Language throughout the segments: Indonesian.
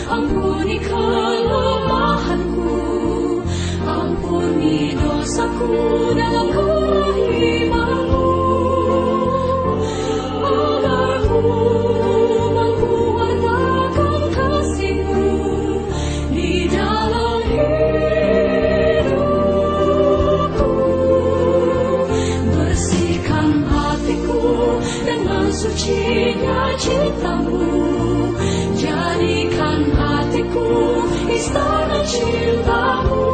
Ampuni kelemahanku, ampuni dosaku dalam keimanmu, agar ku mampu wartakan kasih-Mu di dalam hidupku. Bersihkan hatiku dengan sucinya cinta-Mu, jadikan hatiku istana cinta-Mu,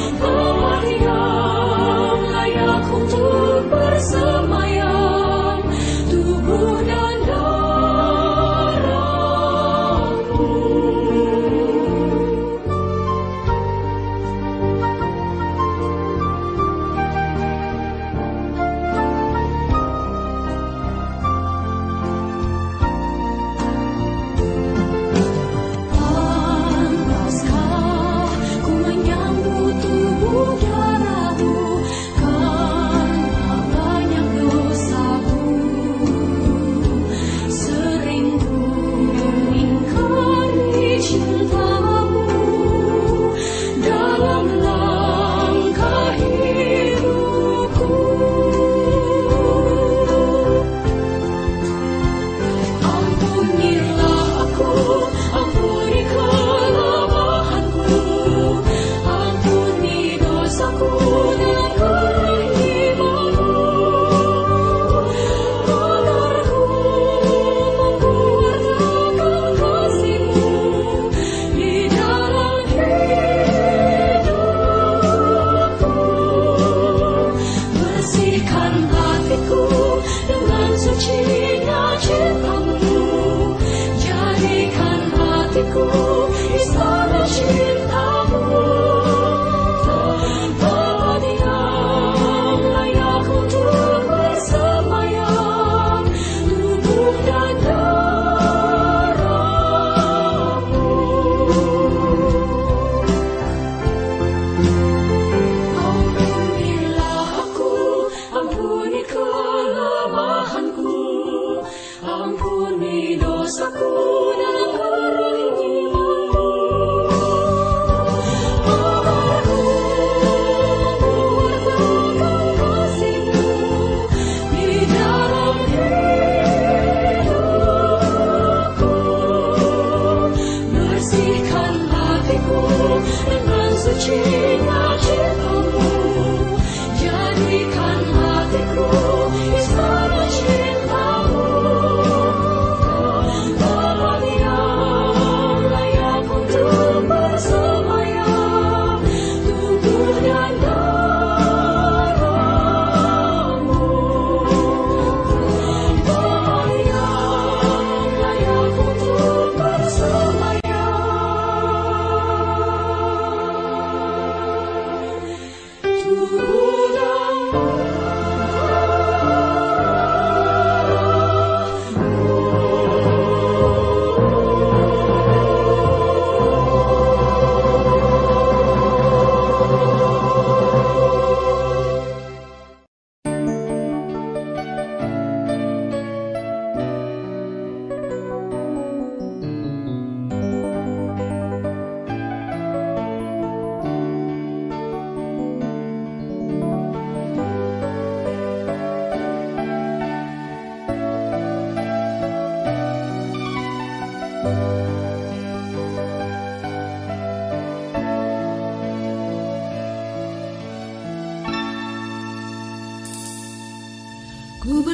tempat yang layak untuk bersemayam tubuh dan darah-Mu.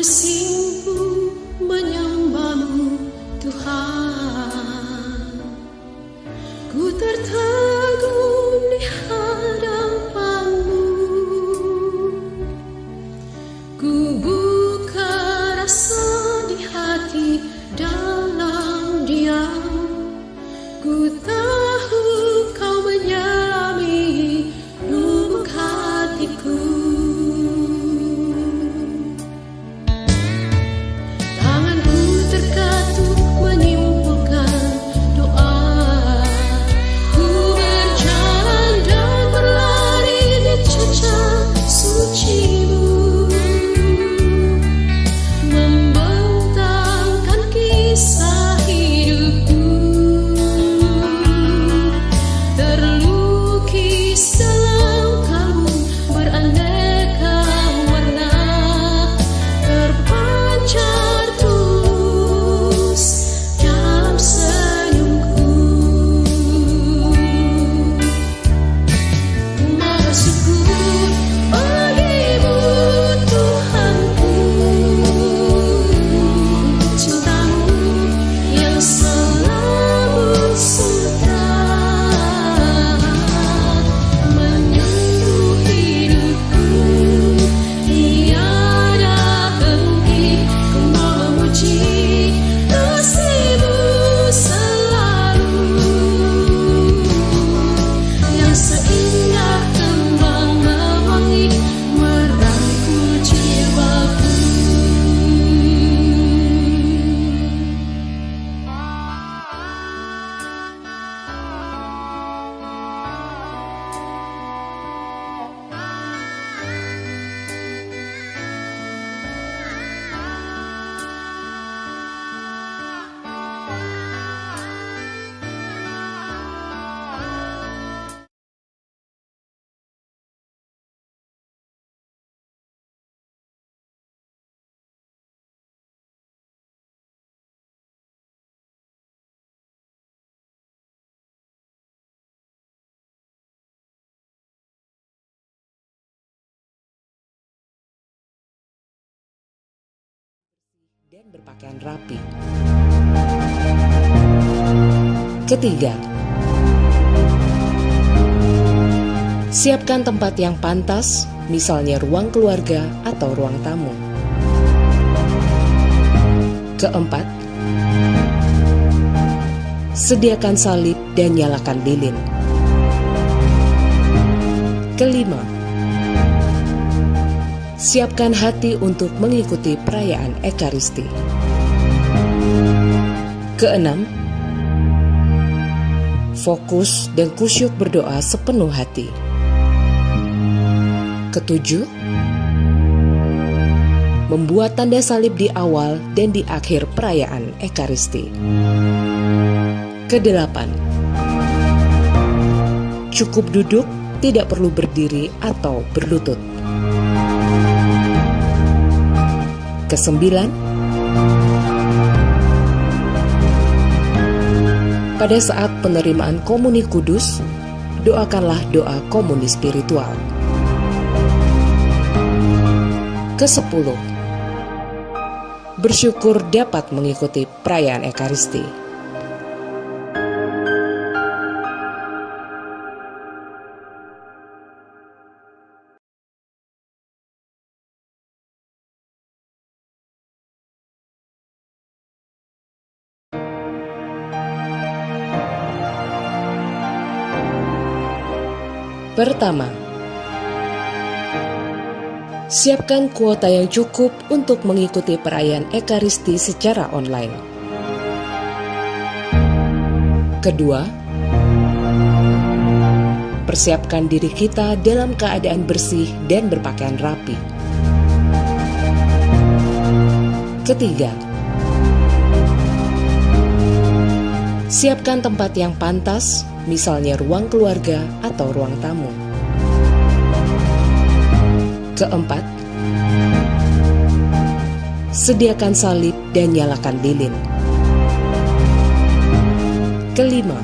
bersimpuh menyembah-Mu Tuhan. Ku tertegun di hadapan-Mu. Ku buka rasa di hati dalam diam. Ku tahu Kau menyelami lubuk hatiku. Tanganku terkatup menyimpulkan doa. Ku berjalan dan berlari di jejak suci-Mu, membentangkan kisah hidupku, terlukis dalam kalung beraneka warna, terpancar tulus dalam senyumku. Ku maha syukur bagimu Tuhanku, cinta-Mu yang selalu sultan menyentuh hidupku. Tiada henti ku memuji kasih-Mu selalu, yang seindah kembang mewangi merangkul jiwaku. Dan berpakaian rapi. Ketiga, siapkan tempat yang pantas, misalnya ruang keluarga atau ruang tamu. Keempat, sediakan salib dan nyalakan lilin. Kelima, siapkan hati untuk mengikuti perayaan Ekaristi. Keenam, fokus dan kusyuk berdoa sepenuh hati. Ketujuh, membuat tanda salib di awal dan di akhir perayaan Ekaristi. Kedelapan, cukup duduk, tidak perlu berdiri atau berlutut. Kesembilan, pada saat penerimaan komuni kudus, doakanlah doa komuni spiritual. Kesepuluh, bersyukur dapat mengikuti perayaan Ekaristi. Pertama, siapkan kuota yang cukup untuk mengikuti perayaan Ekaristi secara online. Kedua, persiapkan diri kita dalam keadaan bersih dan berpakaian rapi. Ketiga, siapkan tempat yang pantas, misalnya ruang keluarga atau ruang tamu. Keempat, sediakan salib dan nyalakan lilin. Kelima,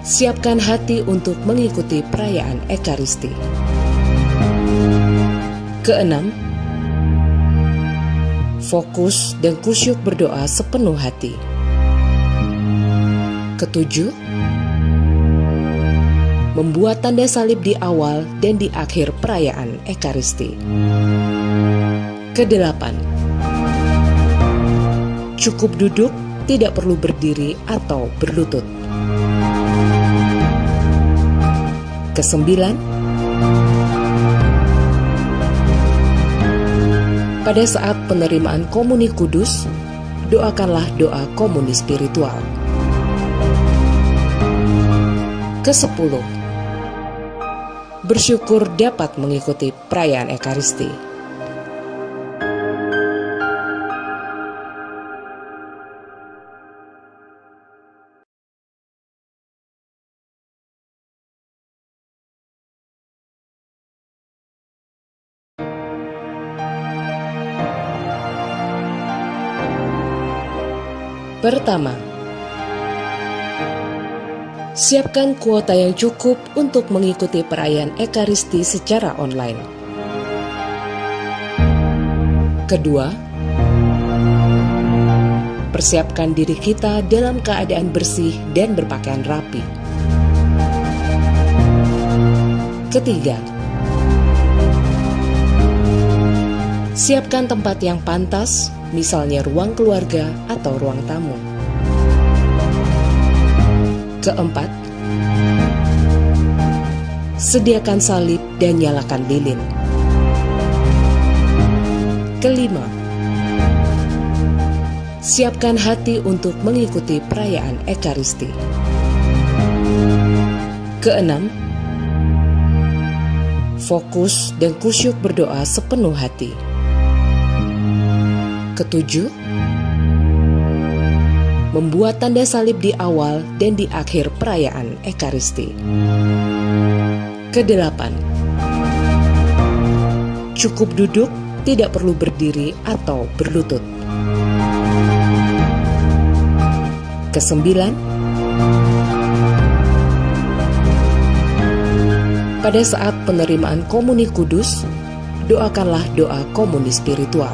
siapkan hati untuk mengikuti perayaan Ekaristi. Keenam, Fokus dan kusyuk berdoa sepenuh hati. Ketujuh, membuat tanda salib di awal dan di akhir perayaan Ekaristi. Kedelapan, cukup duduk, tidak perlu berdiri atau berlutut. Kesembilan, pada saat penerimaan komuni kudus, doakanlah doa komuni spiritual. Kesepuluh, bersyukur dapat mengikuti perayaan Ekaristi. Pertama, siapkan kuota yang cukup untuk mengikuti perayaan Ekaristi secara online. Kedua, persiapkan diri kita dalam keadaan bersih dan berpakaian rapi. Ketiga, siapkan tempat yang pantas, misalnya ruang keluarga atau ruang tamu. Keempat, sediakan salib dan nyalakan lilin. Kelima, siapkan hati untuk mengikuti perayaan Ekaristi. Keenam, fokus dan kusyuk berdoa sepenuh hati. Ketujuh, membuat tanda salib di awal dan di akhir perayaan Ekaristi. Kedelapan, cukup duduk, tidak perlu berdiri atau berlutut. Kesembilan, pada saat penerimaan komuni kudus, doakanlah doa komuni spiritual.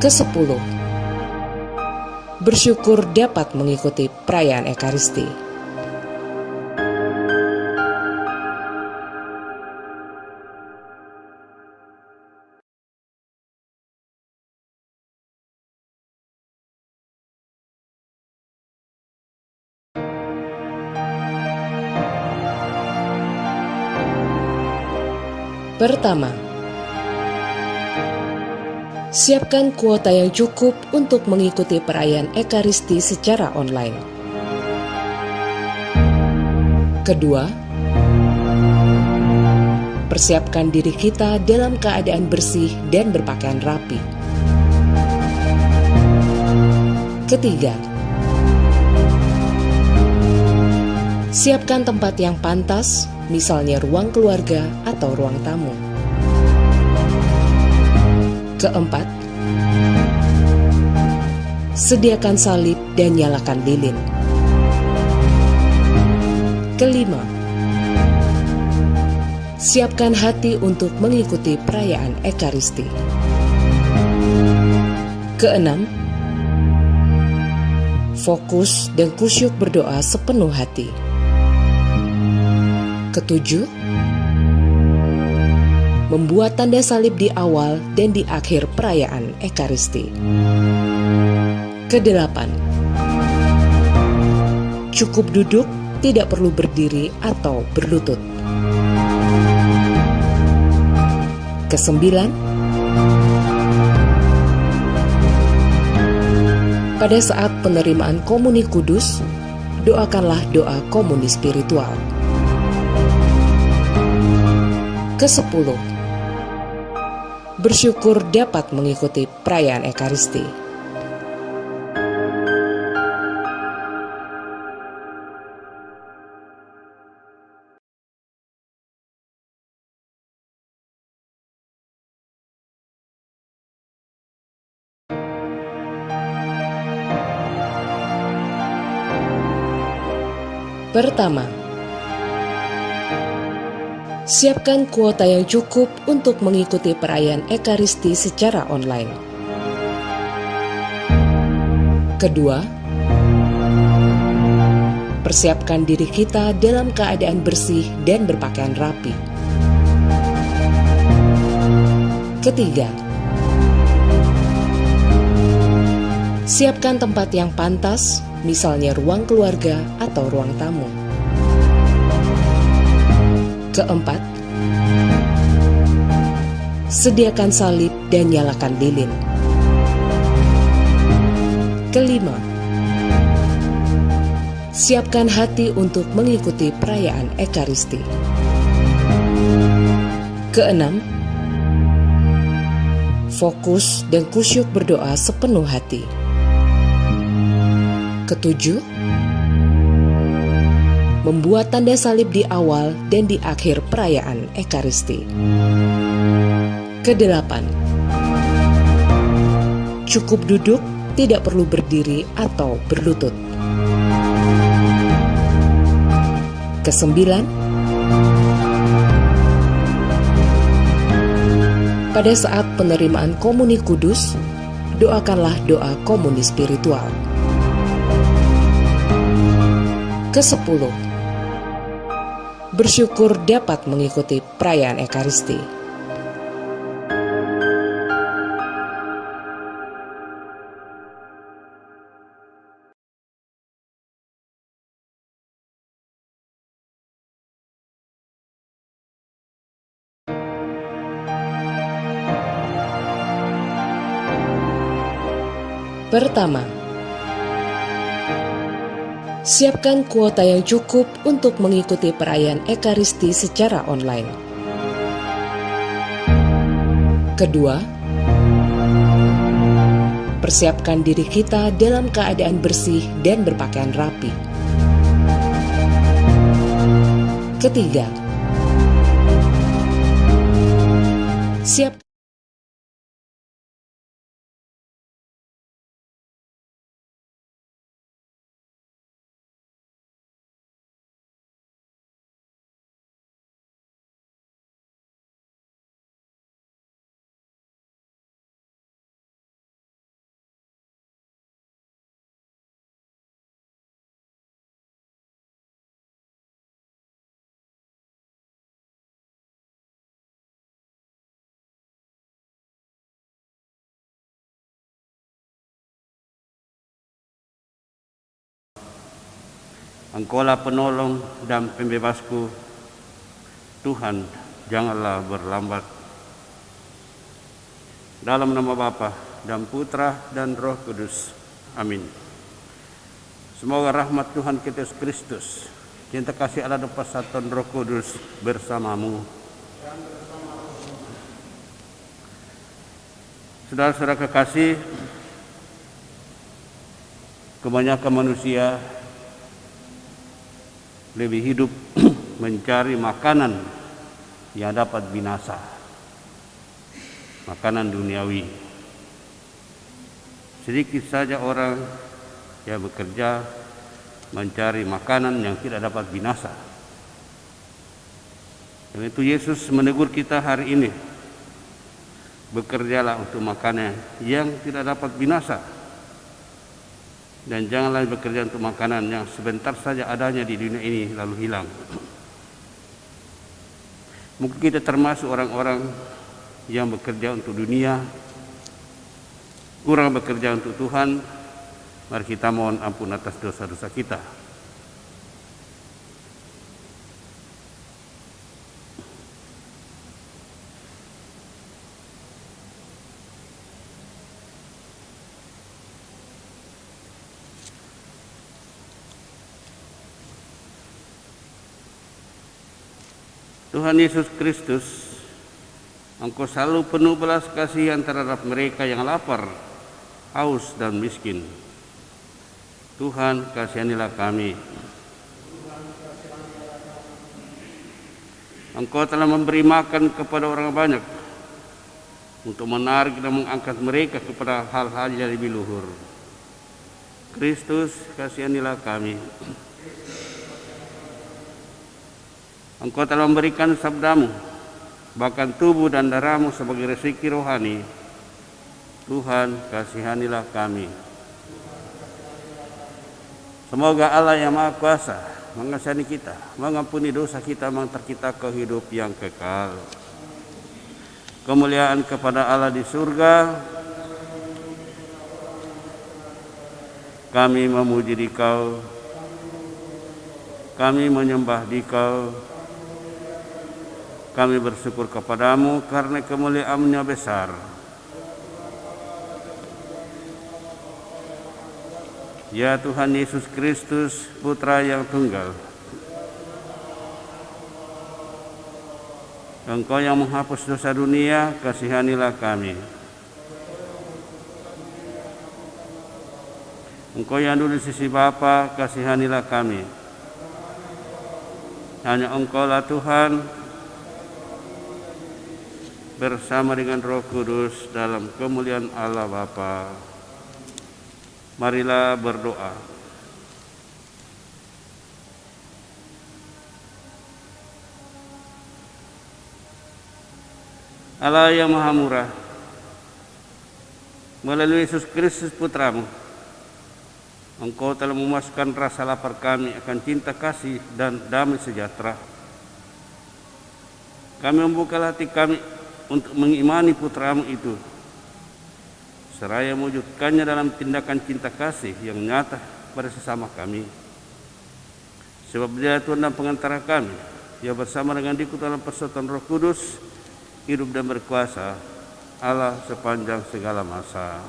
Kesepuluh, bersyukur dapat mengikuti perayaan Ekaristi. Pertama, siapkan kuota yang cukup untuk mengikuti perayaan Ekaristi secara online. Kedua, persiapkan diri kita dalam keadaan bersih dan berpakaian rapi. Ketiga, siapkan tempat yang pantas, misalnya ruang keluarga atau ruang tamu. Keempat, sediakan salib dan nyalakan lilin. Kelima, siapkan hati untuk mengikuti perayaan Ekaristi. Keenam, fokus dan kusyuk berdoa sepenuh hati. Ketujuh, membuat tanda salib di awal dan di akhir perayaan Ekaristi. Kedelapan, cukup duduk, tidak perlu berdiri atau berlutut. Kesembilan, pada saat penerimaan komuni kudus, doakanlah doa komuni spiritual. Kesepuluh, bersyukur dapat mengikuti perayaan Ekaristi. Pertama, Siapkan kuota yang cukup untuk mengikuti perayaan Ekaristi secara online. Kedua, persiapkan diri kita dalam keadaan bersih dan berpakaian rapi. Ketiga, siapkan tempat yang pantas, misalnya ruang keluarga atau ruang tamu. Keempat, sediakan salib dan nyalakan lilin. Kelima, siapkan hati untuk mengikuti perayaan Ekaristi. Keenam, fokus dan kusyuk berdoa sepenuh hati. Ketujuh, membuat tanda salib di awal dan di akhir perayaan Ekaristi. Kedelapan, cukup duduk, tidak perlu berdiri atau berlutut. Kesembilan, pada saat penerimaan komuni kudus, doakanlah doa komuni spiritual. Kesepuluh, bersyukur dapat mengikuti perayaan Ekaristi. Pertama, siapkan kuota yang cukup untuk mengikuti perayaan Ekaristi secara online. Kedua, persiapkan diri kita dalam keadaan bersih dan berpakaian rapi. Ketiga, siap Engkaulah penolong dan pembebasku, Tuhan, janganlah berlambat. Dalam nama Bapa dan Putra dan Roh Kudus. Amin. Semoga rahmat Tuhan kita Yesus Kristus, cinta kasih Allah dan persatuan Roh Kudus bersamamu. Saudara-saudara kekasih, kebanyakan manusia lebih hidup mencari makanan yang dapat binasa, makanan duniawi. Sedikit saja orang yang bekerja mencari makanan yang tidak dapat binasa. Dan itu Yesus menegur kita hari ini, bekerjalah untuk makanan yang tidak dapat binasa, dan janganlah bekerja untuk makanan yang sebentar saja adanya di dunia ini lalu hilang. Mungkin kita termasuk orang-orang yang bekerja untuk dunia, kurang bekerja untuk Tuhan. Mari kita mohon ampun atas dosa-dosa kita. Tuhan Yesus Kristus, Engkau selalu penuh belas kasihan terhadap mereka yang lapar, haus dan miskin. Tuhan, kasihanilah kami. Engkau telah memberi makan kepada orang banyak untuk menarik dan mengangkat mereka kepada hal-hal yang lebih luhur. Kristus, kasihanilah kami. Engkau telah memberikan sabdamu, bahkan tubuh dan darahmu sebagai rezeki rohani. Tuhan, kasihanilah kami. Semoga Allah yang Maha Kuasa mengasihani kita, mengampuni dosa kita, mengantar kita ke hidup yang kekal. Kemuliaan kepada Allah di surga. Kami memuji Dikau, kami menyembah Dikau, kami bersyukur kepadamu karena kemuliaan-Nya besar. Ya Tuhan Yesus Kristus, Putra yang tunggal, Engkau yang menghapus dosa dunia, kasihanilah kami. Engkau yang duduk di sisi Bapa, kasihanilah kami. Hanya Engkau-lah Tuhan, bersama dengan Roh Kudus dalam kemuliaan Allah Bapa. Marilah berdoa. Allah yang Maha Murah, melalui Yesus Kristus Putramu, Engkau telah memuaskan rasa lapar kami akan cinta kasih dan damai sejahtera. Kami membuka hati kami untuk mengimani Putramu itu, seraya mewujudkannya dalam tindakan cinta kasih yang nyata pada sesama kami. Sebab Dia Tuhan dan pengantara kami, Dia bersama dengan Dikau dalam persekutuan Roh Kudus, hidup dan berkuasa Allah sepanjang segala masa.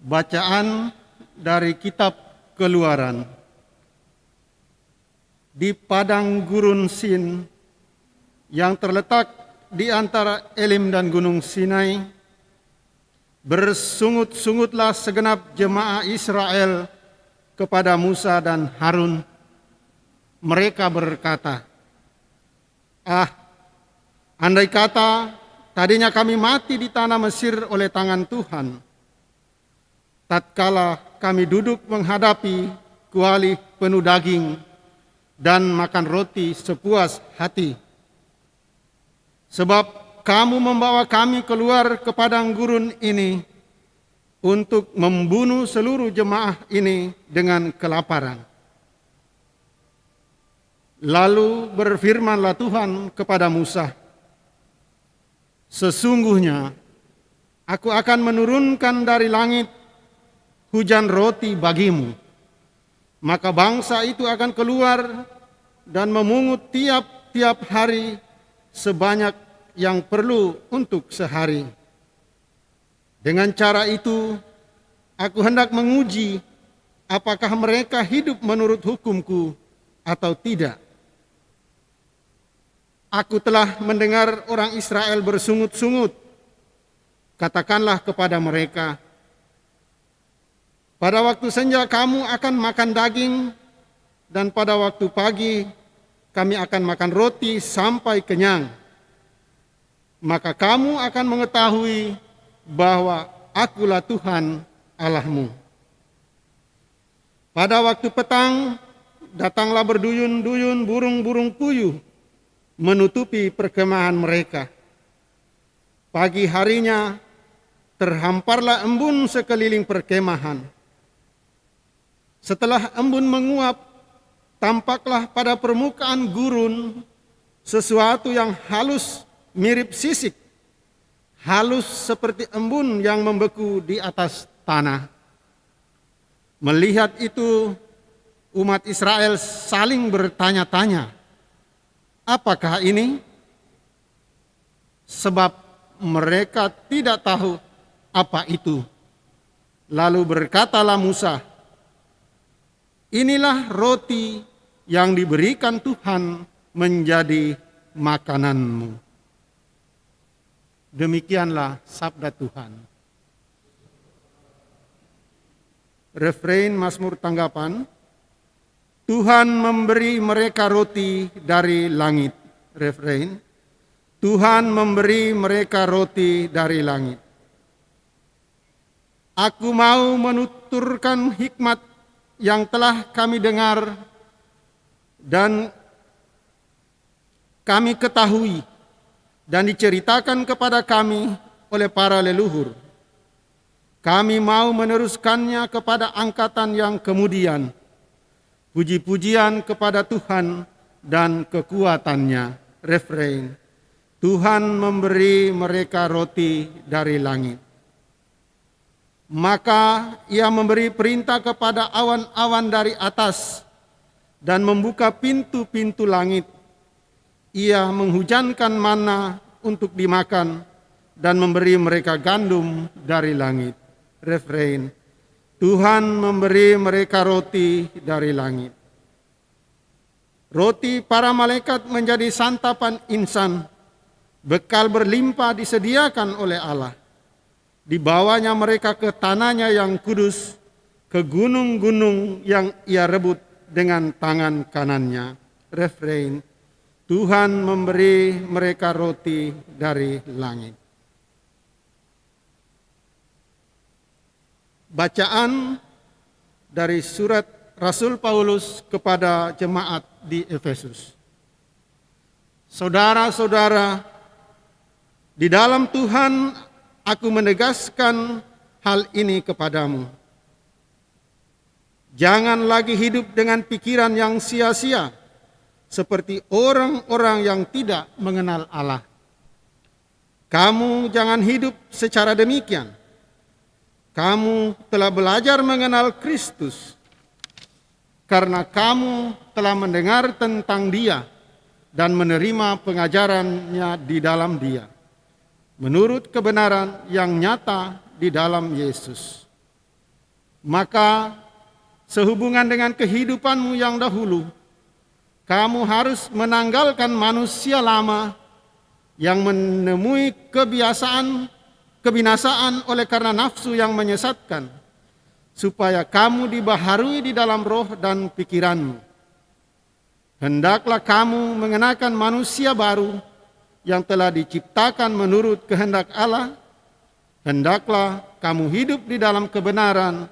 Bacaan dari Kitab Keluaran. Di padang gurun Sin yang terletak di antara Elim dan Gunung Sinai, bersungut-sungutlah segenap jemaah Israel kepada Musa dan Harun. Mereka berkata, andai kata tadinya kami mati di tanah Mesir oleh tangan Tuhan, tatkala kami duduk menghadapi kuali penuh daging dan makan roti sepuas hati. Sebab kamu membawa kami keluar ke padang gurun ini untuk membunuh seluruh jemaah ini dengan kelaparan. Lalu berfirmanlah Tuhan kepada Musa, sesungguhnya aku akan menurunkan dari langit hujan roti bagimu. Maka bangsa itu akan keluar dan memungut tiap-tiap hari sebanyak yang perlu untuk sehari. Dengan cara itu, aku hendak menguji apakah mereka hidup menurut hukumku atau tidak. Aku telah mendengar orang Israel bersungut-sungut. Katakanlah kepada mereka, pada waktu senja kamu akan makan daging, dan pada waktu pagi kami akan makan roti sampai kenyang. Maka kamu akan mengetahui bahwa Akulah Tuhan Allahmu. Pada waktu petang datanglah berduyun-duyun burung-burung puyuh menutupi perkemahan mereka. Pagi harinya terhamparlah embun sekeliling perkemahan. Setelah embun menguap, tampaklah pada permukaan gurun sesuatu yang halus mirip sisik, halus seperti embun yang membeku di atas tanah. Melihat itu, umat Israel saling bertanya-tanya, apakah ini? Sebab mereka tidak tahu apa itu. Lalu berkatalah Musa, inilah roti yang diberikan Tuhan menjadi makananmu. Demikianlah sabda Tuhan. Refrein Mazmur tanggapan, Tuhan memberi mereka roti dari langit. Refrein, Tuhan memberi mereka roti dari langit. Aku mau menuturkan hikmat yang telah kami dengar dan kami ketahui dan diceritakan kepada kami oleh para leluhur. Kami mau meneruskannya kepada angkatan yang kemudian. Puji-pujian kepada Tuhan dan kekuatannya. Refrain, Tuhan memberi mereka roti dari langit. Maka ia memberi perintah kepada awan-awan dari atas dan membuka pintu-pintu langit. Ia menghujankan mana untuk dimakan dan memberi mereka gandum dari langit. Refrain, Tuhan memberi mereka roti dari langit. Roti para malaikat menjadi santapan insan, bekal berlimpah disediakan oleh Allah. Dibawanya mereka ke tanahnya yang kudus, ke gunung-gunung yang ia rebut dengan tangan kanannya. Refrain, Tuhan memberi mereka roti dari langit. Bacaan dari surat Rasul Paulus kepada jemaat di Efesus. Saudara-saudara, di dalam Tuhan aku menegaskan hal ini kepadamu. Jangan lagi hidup dengan pikiran yang sia-sia, seperti orang-orang yang tidak mengenal Allah. Kamu jangan hidup secara demikian. Kamu telah belajar mengenal Kristus, karena kamu telah mendengar tentang Dia dan menerima pengajarannya di dalam Dia, menurut kebenaran yang nyata di dalam Yesus. Maka sehubungan dengan kehidupanmu yang dahulu, kamu harus menanggalkan manusia lama yang menemui kebinasaan oleh karena nafsu yang menyesatkan, supaya kamu dibaharui di dalam roh dan pikiranmu. Hendaklah kamu mengenakan manusia baru yang telah diciptakan menurut kehendak Allah. Hendaklah kamu hidup di dalam kebenaran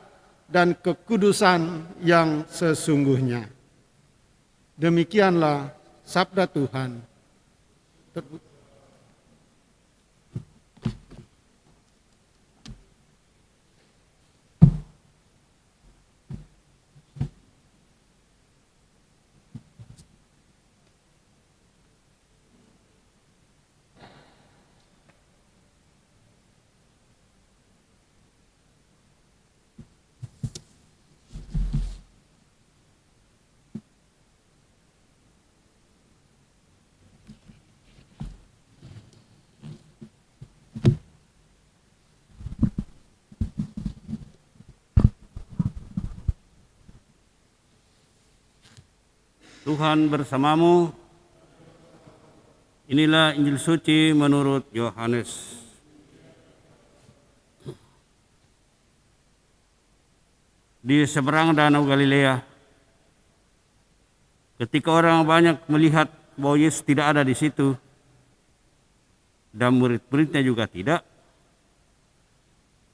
dan kekudusan yang sesungguhnya. Demikianlah sabda Tuhan. Tuhan bersamamu. Inilah Injil suci menurut Yohanes. Di seberang danau Galilea, ketika orang banyak melihat bahwa Yesus tidak ada di situ, dan murid-muridnya juga tidak,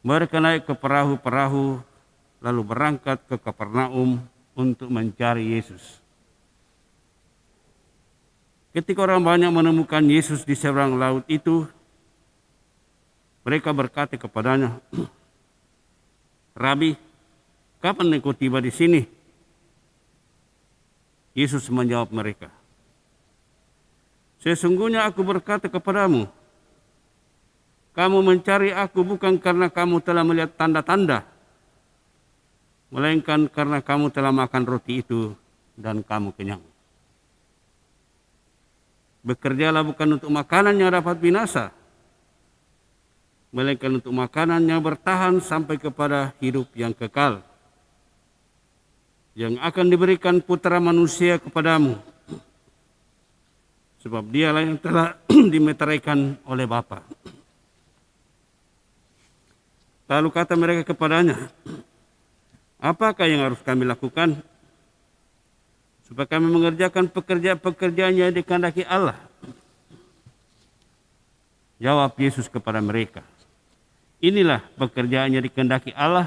mereka naik ke perahu-perahu lalu berangkat ke Kapernaum untuk mencari Yesus. Ketika orang banyak menemukan Yesus di seberang laut itu, mereka berkata kepadanya, Rabi, kapan engkau tiba di sini? Yesus menjawab mereka, sesungguhnya aku berkata kepadamu, kamu mencari aku bukan karena kamu telah melihat tanda-tanda, melainkan karena kamu telah makan roti itu dan kamu kenyang. Bekerjalah bukan untuk makanan yang dapat binasa, melainkan untuk makanan yang bertahan sampai kepada hidup yang kekal, yang akan diberikan Putra Manusia kepadamu, sebab dialah yang telah dimeteraikan oleh Bapa. Lalu kata mereka kepadanya, Apakah yang harus kami lakukan supaya kami mengerjakan pekerjaan-pekerjaan yang dikehendaki Allah? Jawab Yesus kepada mereka, inilah pekerjaan yang dikehendaki Allah,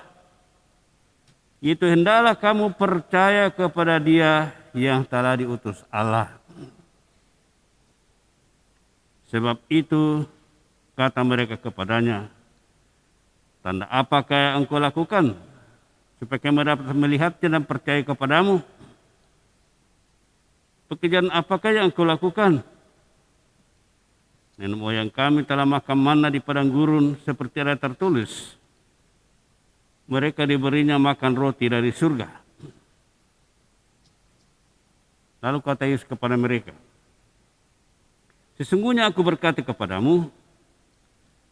yaitu hendaklah kamu percaya kepada Dia yang telah diutus Allah. Sebab itu kata mereka kepadanya, tanda apakah yang engkau lakukan supaya kami dapat melihatnya dan percaya kepadamu? Pekerjaan apakah yang engkau lakukan? Nenek moyang kami telah makan manna di padang gurun seperti ada tertulis, mereka diberinya makan roti dari surga. Lalu kata Yesus kepada mereka, sesungguhnya aku berkata kepadamu,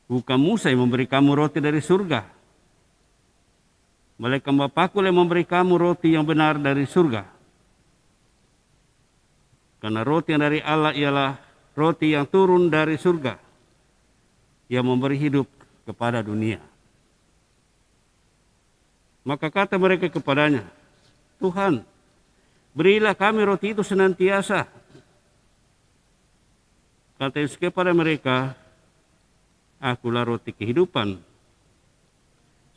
bukan Musa yang memberi kamu roti dari surga, melainkan Bapa-Ku yang memberi kamu roti yang benar dari surga. Karena roti yang dari Allah ialah roti yang turun dari surga, yang memberi hidup kepada dunia. Maka kata mereka kepadanya, Tuhan, berilah kami roti itu senantiasa. Kata Yesus kepada mereka, Akulah roti kehidupan.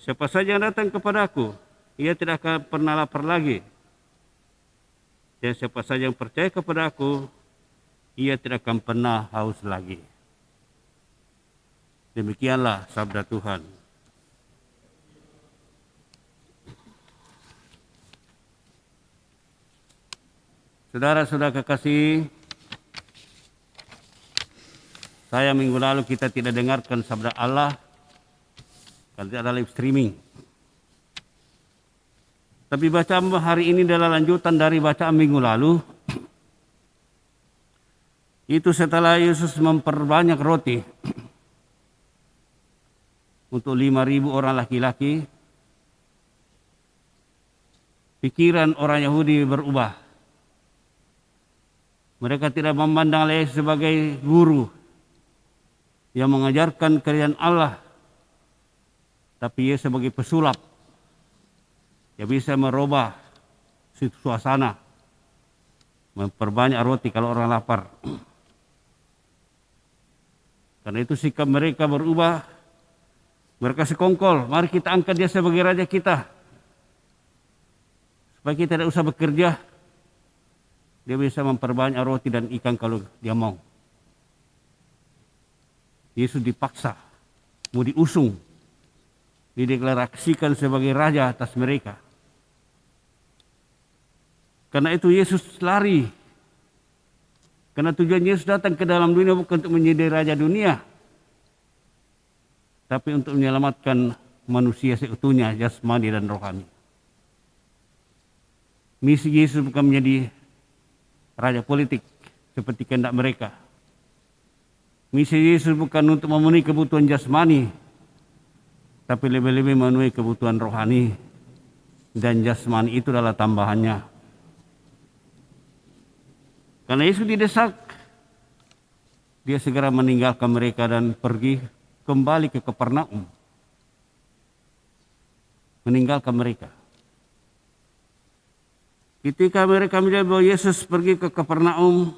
Siapa saja yang datang kepadaku, ia tidak akan pernah lapar lagi. Dan siapa saja yang percaya kepada aku, ia tidak akan pernah haus lagi. Demikianlah sabda Tuhan. Saudara-saudara kekasih, saya minggu lalu kita tidak dengarkan sabda Allah karena tidak ada live streaming. Tapi bacaan hari ini adalah lanjutan dari bacaan minggu lalu. Itu setelah Yesus memperbanyak roti untuk 5.000 orang laki-laki, pikiran orang Yahudi berubah. Mereka tidak memandang Yesus sebagai guru yang mengajarkan kerajaan Allah, tapi Yesus sebagai pesulap yang bisa merubah suasana, memperbanyak roti kalau orang lapar. Karena itu sikap mereka berubah. Mereka sekongkol, mari kita angkat dia sebagai raja kita, supaya kita tidak usah bekerja. Dia bisa memperbanyak roti dan ikan kalau dia mau. Yesus dipaksa, mau diusung, dideklarasikan sebagai raja atas mereka. Karena itu Yesus lari. Karena tujuan Yesus datang ke dalam dunia bukan untuk menjadi raja dunia, tapi untuk menyelamatkan manusia seutuhnya, jasmani dan rohani. Misi Yesus bukan menjadi raja politik seperti kehendak mereka. Misi Yesus bukan untuk memenuhi kebutuhan jasmani, tapi lebih-lebih memenuhi kebutuhan rohani, dan jasmani itu adalah tambahannya. Karena Yesus didesak, dia segera meninggalkan mereka dan pergi kembali ke Kapernaum. Meninggalkan mereka. Ketika mereka melihat bahwa Yesus pergi ke Kapernaum,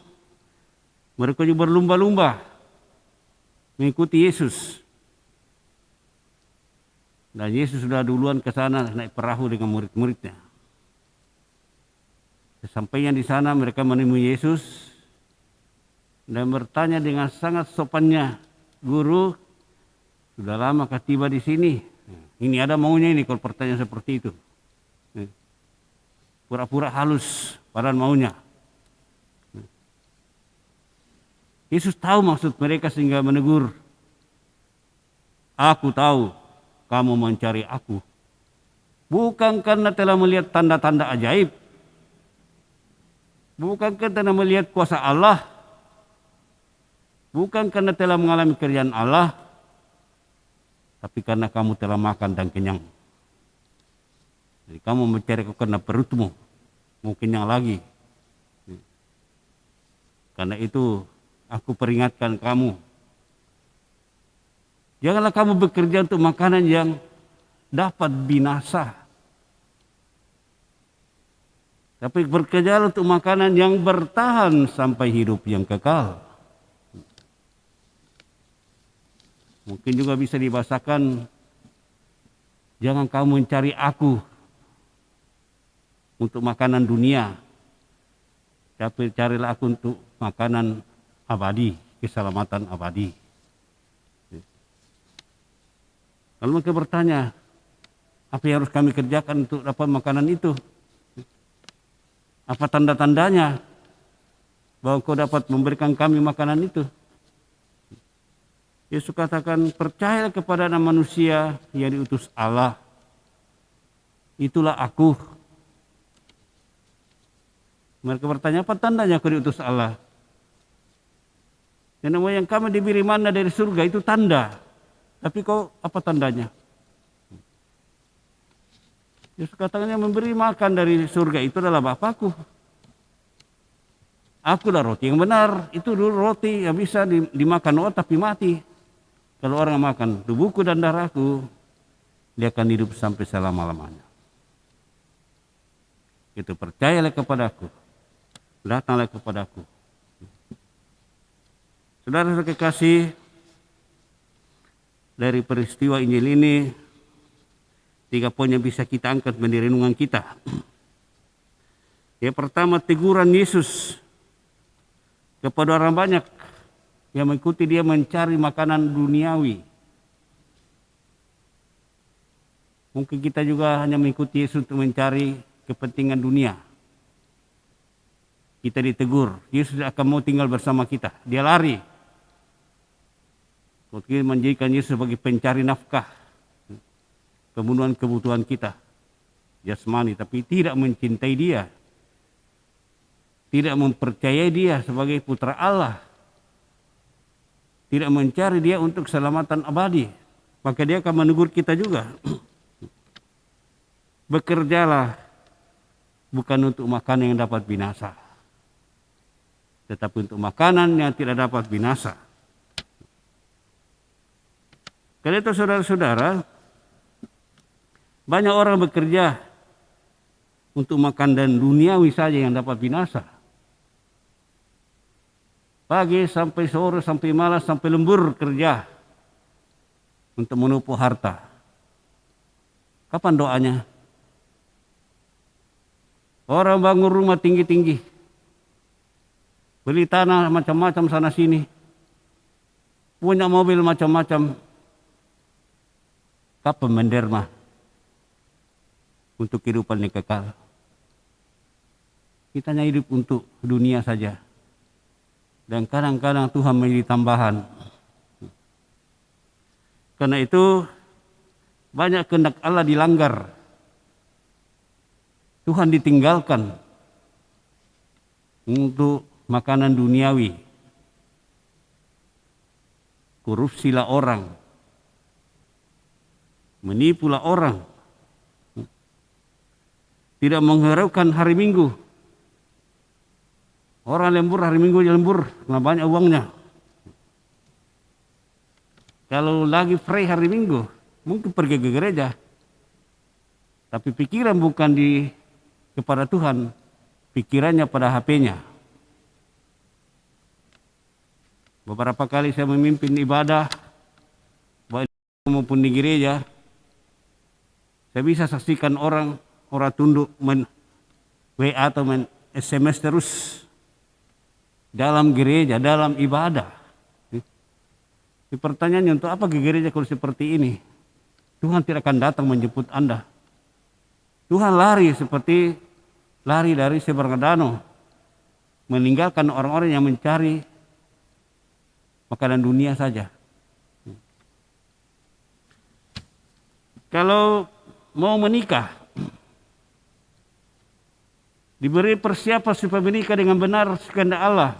mereka juga berlumba-lumba mengikuti Yesus. Dan Yesus sudah duluan ke sana naik perahu dengan murid-muridnya. Sesampainya di sana mereka menemui Yesus dan bertanya dengan sangat sopannya, Guru, sudah lamakah tiba di sini? Ini ada maunya ini kalau pertanyaan seperti itu. Pura-pura halus, padahal maunya. Yesus tahu maksud mereka sehingga menegur. Aku tahu kamu mencari aku, bukan karena telah melihat tanda-tanda ajaib, bukan karena melihat kuasa Allah, bukan karena telah mengalami kerjaan Allah, tapi karena kamu telah makan dan kenyang. Jadi kamu mencari aku karena perutmu, mau kenyang lagi. Karena itu aku peringatkan kamu, janganlah kamu bekerja untuk makanan yang dapat binasa, tapi bekerjalah untuk makanan yang bertahan sampai hidup yang kekal. Mungkin juga bisa dibahasakan, jangan kamu mencari aku untuk makanan dunia, tapi carilah aku untuk makanan abadi, keselamatan abadi. Lalu mereka bertanya, apa yang harus kami kerjakan untuk dapat makanan itu? Apa tanda-tandanya bahwa kau dapat memberikan kami makanan itu? Yesus katakan, percayalah kepada anak manusia yang diutus Allah. Itulah aku. Mereka bertanya, apa tandanya kau diutus Allah? Nenek moyang kami diberi mana dari surga, itu tanda. Tapi kau apa tandanya? Yesus katakan, yang memberi makan dari surga itu adalah Bapakku. Akulah roti yang benar. Itu dulu roti yang bisa dimakan orang tapi mati. Kalau orang makan tubuhku dan darahku, dia akan hidup sampai selama-lamanya. Itu percayalah kepadaku, datanglah kepadaku. Saudara kekasih, dari peristiwa Injil ini, 3 poin yang bisa kita angkat menjadi renungan kita. Yang pertama, teguran Yesus kepada orang banyak yang mengikuti dia mencari makanan duniawi. Mungkin kita juga hanya mengikuti Yesus untuk mencari kepentingan dunia. Kita ditegur, Yesus akan mau tinggal bersama kita. Dia lari. Mungkin menjadikan Yesus sebagai pencari nafkah, pemenuhan kebutuhan kita jasmani, tapi tidak mencintai dia, tidak mempercayai dia sebagai putra Allah, tidak mencari dia untuk keselamatan abadi. Maka dia akan menegur kita juga. Bekerjalah bukan untuk makanan yang dapat binasa, tetapi untuk makanan yang tidak dapat binasa. Karena itu saudara-saudara, banyak orang bekerja untuk makan dan duniawi saja yang dapat binasa. Pagi sampai sore, sampai malas, sampai lembur kerja untuk menumpuk harta. Kapan doanya? Orang bangun rumah tinggi-tinggi, beli tanah macam-macam sana sini, punya mobil macam-macam. Kapan menderma untuk kehidupan yang kekal? Kita hanya hidup untuk dunia saja. Dan kadang-kadang Tuhan menjadi tambahan. Karena itu banyak kehendak Allah dilanggar. Tuhan ditinggalkan untuk makanan duniawi. Korupsilah orang. Menipulah orang. Tidak menghiraukan hari Minggu. Orang lembur hari Minggu dia lembur, karena banyak uangnya. Kalau lagi free hari Minggu, mungkin pergi ke gereja. Tapi pikiran bukan kepada Tuhan, pikirannya pada HP-nya. Beberapa kali saya memimpin ibadah, baik maupun di gereja, saya bisa saksikan orang tunduk WA atau SMS terus. Dalam gereja, dalam ibadah. Pertanyaannya, untuk apa ke gereja kalau seperti ini? Tuhan tidak akan datang menjemput Anda. Tuhan lari seperti lari dari seberang danau, meninggalkan orang-orang yang mencari makanan dunia saja. Kalau mau menikah, diberi persiapan supaya menikah dengan benar kehendak Allah,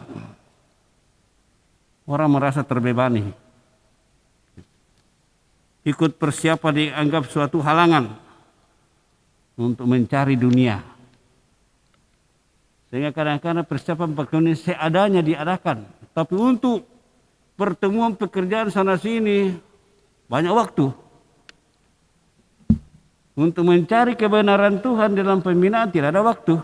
orang merasa terbebani. Ikut persiapan dianggap suatu halangan untuk mencari dunia. Sehingga kadang-kadang persiapan pekerjaan seadanya diadakan. Tapi untuk pertemuan pekerjaan sana sini banyak waktu. Untuk mencari kebenaran Tuhan dalam pembinaan tidak ada waktu.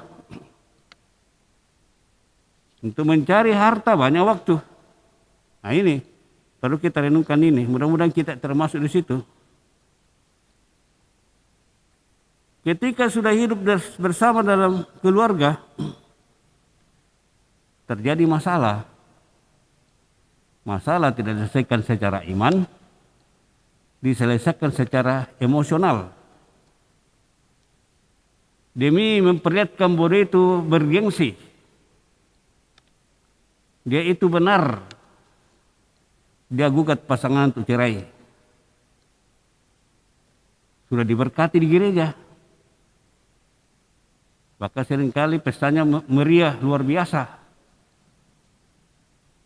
Untuk mencari harta banyak waktu. Nah ini, perlu kita renungkan ini. Mudah-mudahan kita termasuk di situ. Ketika sudah hidup bersama dalam keluarga, terjadi masalah. Masalah tidak diselesaikan secara iman, diselesaikan secara emosional. Demi memperlihatkan bahwa dia itu bergengsi. Dia itu benar. Dia gugat pasangan untuk cerai. Sudah diberkati di gereja. Maka seringkali pestanya meriah luar biasa.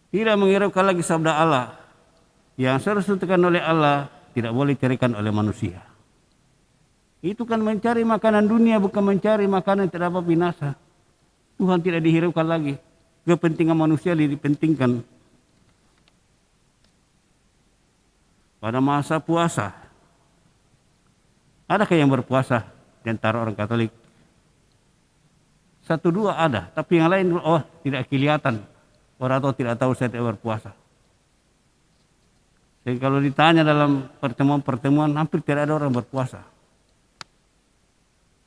Tidak menghiraukan lagi sabda Allah. Yang harus ditentukan oleh Allah tidak boleh dicarikan oleh manusia. Itu kan mencari makanan dunia, bukan mencari makanan yang tidak dapat binasa. Tuhan tidak dihiraukan lagi. Kepentingan manusia dipentingkan. Pada masa puasa, adakah yang berpuasa di antara orang Katolik? 1-2 ada, tapi yang lain tidak kelihatan. Orang tahu tidak tahu saya tidak berpuasa. Jadi kalau ditanya dalam pertemuan-pertemuan, hampir tidak ada orang berpuasa.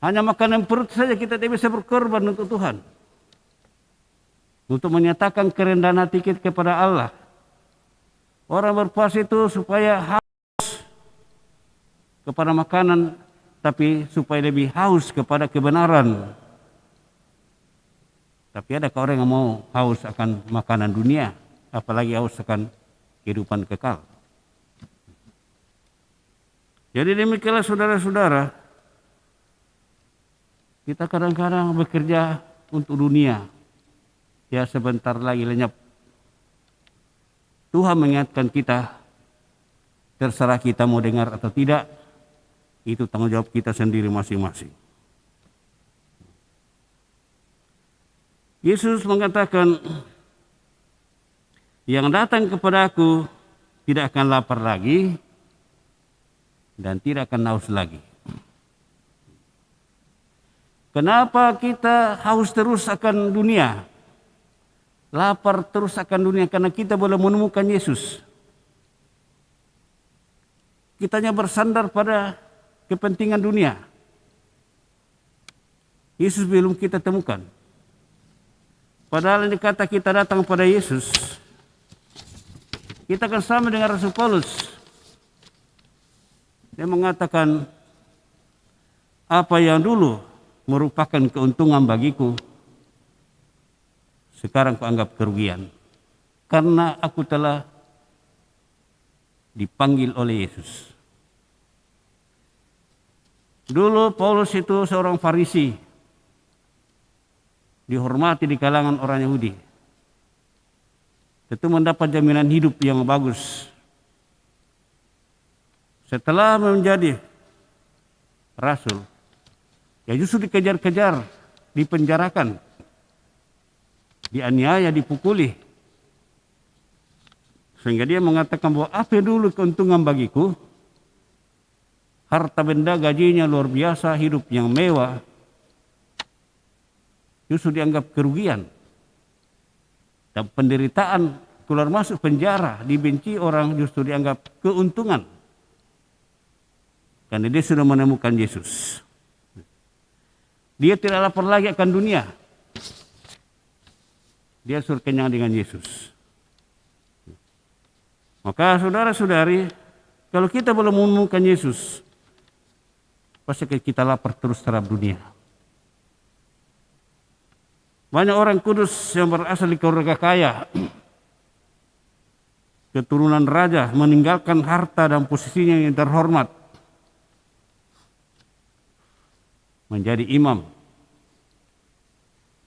Hanya makanan perut saja kita tidak bisa berkorban untuk Tuhan. Untuk menyatakan kerendahan hati kita kepada Allah. Orang berpuasa itu supaya haus kepada makanan, tapi supaya lebih haus kepada kebenaran. Tapi adakah orang yang mau haus akan makanan dunia, apalagi haus akan kehidupan kekal? Jadi demikianlah saudara-saudara, kita kadang-kadang bekerja untuk dunia. Ya sebentar lagi lenyap. Tuhan mengingatkan kita, terserah kita mau dengar atau tidak, itu tanggung jawab kita sendiri masing-masing. Yesus mengatakan, yang datang kepada Aku tidak akan lapar lagi dan tidak akan haus lagi. Kenapa kita haus terus akan dunia? Lapar terus akan dunia karena kita belum menemukan Yesus. Kitanya bersandar pada kepentingan dunia. Yesus belum kita temukan. Padahal ini kata kita datang pada Yesus, kita akan sama dengan Rasul Paulus. Dia mengatakan, apa yang dulu merupakan keuntungan bagiku, sekarang kuanggap kerugian. Karena aku telah dipanggil oleh Yesus. Dulu Paulus itu seorang Farisi. Dihormati di kalangan orang Yahudi. Tentu mendapat jaminan hidup yang bagus. Setelah menjadi rasul, ya justru dikejar-kejar, dipenjarakan, dianiaya, dipukuli. Sehingga dia mengatakan bahwa apa dulu keuntungan bagiku, harta benda gajinya luar biasa, hidup yang mewah, justru dianggap kerugian. Dan penderitaan, keluar masuk penjara, dibenci orang, justru dianggap keuntungan. Karena dia sudah menemukan Yesus. Dia tidak lapar lagi akan dunia. Dia suruh kenyang dengan Yesus. Maka saudara-saudari, kalau kita belum menemukan Yesus, pasti kita lapar terus terhadap dunia. Banyak orang kudus yang berasal di keluarga kaya, keturunan raja, meninggalkan harta dan posisinya yang terhormat, menjadi imam,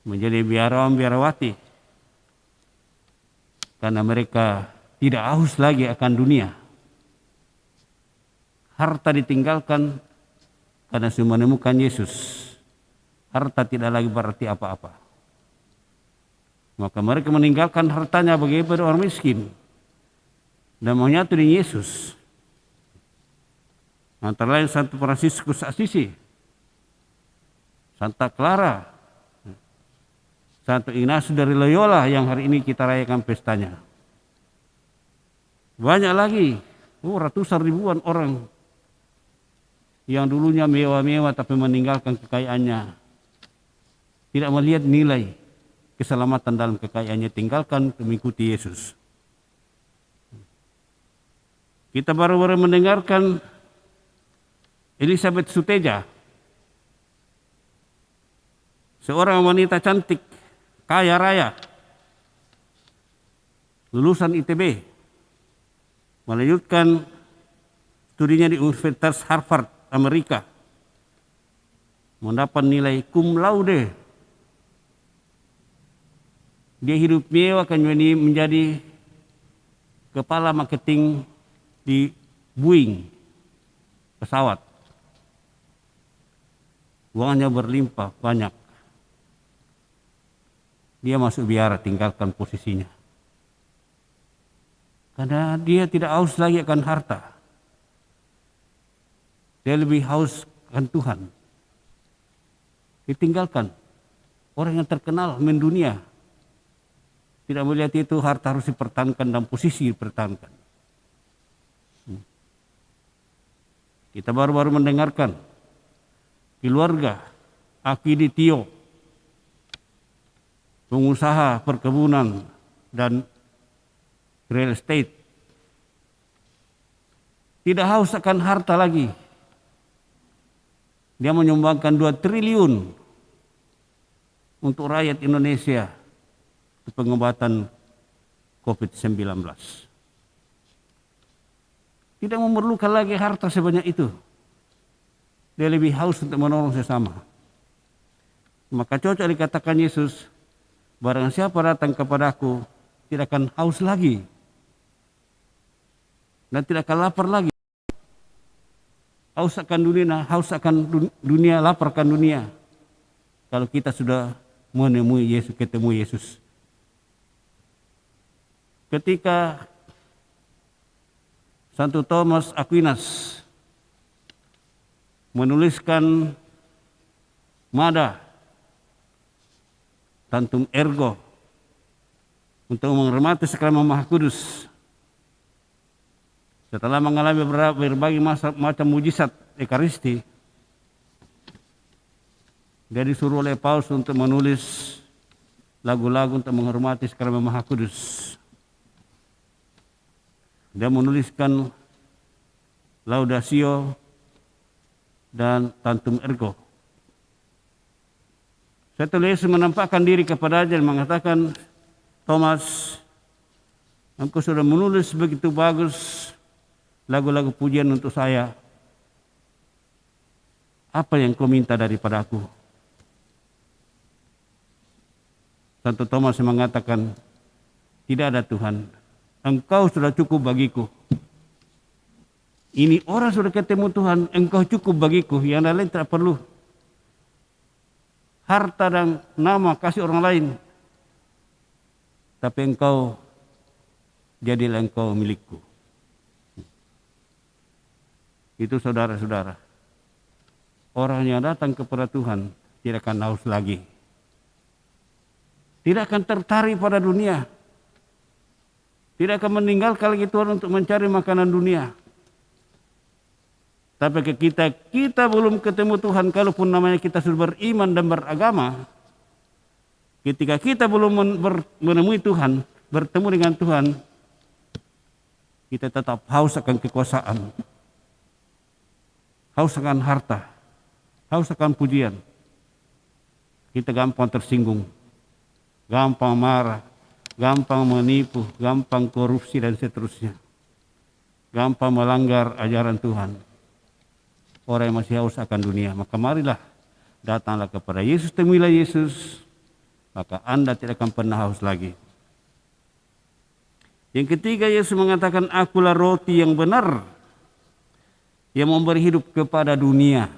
menjadi biarawan-biarawati, karena mereka tidak haus lagi akan dunia. Harta ditinggalkan karena sudah menemukan Yesus. Harta tidak lagi berarti apa-apa. Maka mereka meninggalkan hartanya bagi orang miskin dan menyatu dengan Yesus. Antara lain Santo Fransiskus Assisi, Santa Clara, Santo Ignatius dari Loyola yang hari ini kita rayakan pestanya. Banyak lagi, ratusan ribuan orang yang dulunya mewah-mewah tapi meninggalkan kekayaannya. Tidak melihat nilai keselamatan dalam kekayaannya, tinggalkan mengikuti Yesus. Kita baru-baru mendengarkan Elizabeth Suteja, seorang wanita cantik, kaya raya, lulusan ITB, melanjutkan studinya di Universitas Harvard, Amerika, mendapat nilai cum laude. Dia hidup mewah, kan menjadi kepala marketing di Boeing pesawat. Uangnya berlimpah banyak. Dia masuk biara, tinggalkan posisinya. Karena dia tidak haus lagi akan harta. Dia lebih haus akan Tuhan. Ditinggalkan. Orang yang terkenal mendunia. Tidak melihat itu, harta harus dipertahankan dan posisi dipertahankan. Kita baru-baru mendengarkan keluarga Akiditio, pengusaha perkebunan dan real estate. Tidak haus akan harta lagi. Dia menyumbangkan 2 triliun untuk rakyat Indonesia untuk pengobatan COVID-19. Tidak memerlukan lagi harta sebanyak itu. Dia lebih haus untuk menolong sesama. Maka cocok dikatakan Yesus, barang siapa datang kepadaku tidak akan haus lagi dan tidak akan lapar lagi. Haus akan dunia, lapar akan dunia. Kalau kita sudah menemui Yesus, ketemu Yesus. Ketika Santo Thomas Aquinas menuliskan Mada Tantum Ergo untuk menghormati sakramen Maha Kudus, setelah mengalami berbagai macam mujizat Ekaristi, dia disuruh oleh Paus untuk menulis lagu-lagu untuk menghormati sakramen Maha Kudus. Dia menuliskan Laudatio dan Tantum Ergo. Setelah Yesus menampakkan diri kepadanya dan mengatakan, Thomas, engkau sudah menulis begitu bagus lagu-lagu pujian untuk saya. Apa yang kau minta daripada aku? Santo Thomas mengatakan, tidak ada Tuhan. Engkau sudah cukup bagiku. Ini orang sudah ketemu Tuhan, engkau cukup bagiku. Yang lain tidak perlu. Harta dan nama kasih orang lain. Tapi engkau, jadilah engkau milikku. Itu saudara-saudara. Orang yang datang kepada Tuhan tidak akan haus lagi. Tidak akan tertarik pada dunia. Tidak akan meninggalkan lagi Tuhan untuk mencari makanan dunia. Tapi kita belum ketemu Tuhan, kalaupun namanya kita sudah beriman dan beragama, ketika kita belum menemui Tuhan, bertemu dengan Tuhan, kita tetap haus akan kekuasaan, haus akan harta, haus akan pujian. Kita gampang tersinggung, gampang marah, gampang menipu, gampang korupsi dan seterusnya. Gampang melanggar ajaran Tuhan. Orang yang masih haus akan dunia, maka marilah datanglah kepada Yesus, temuilah Yesus, maka Anda tidak akan pernah haus lagi. Yang ketiga, Yesus mengatakan, akulah roti yang benar yang memberi hidup kepada dunia.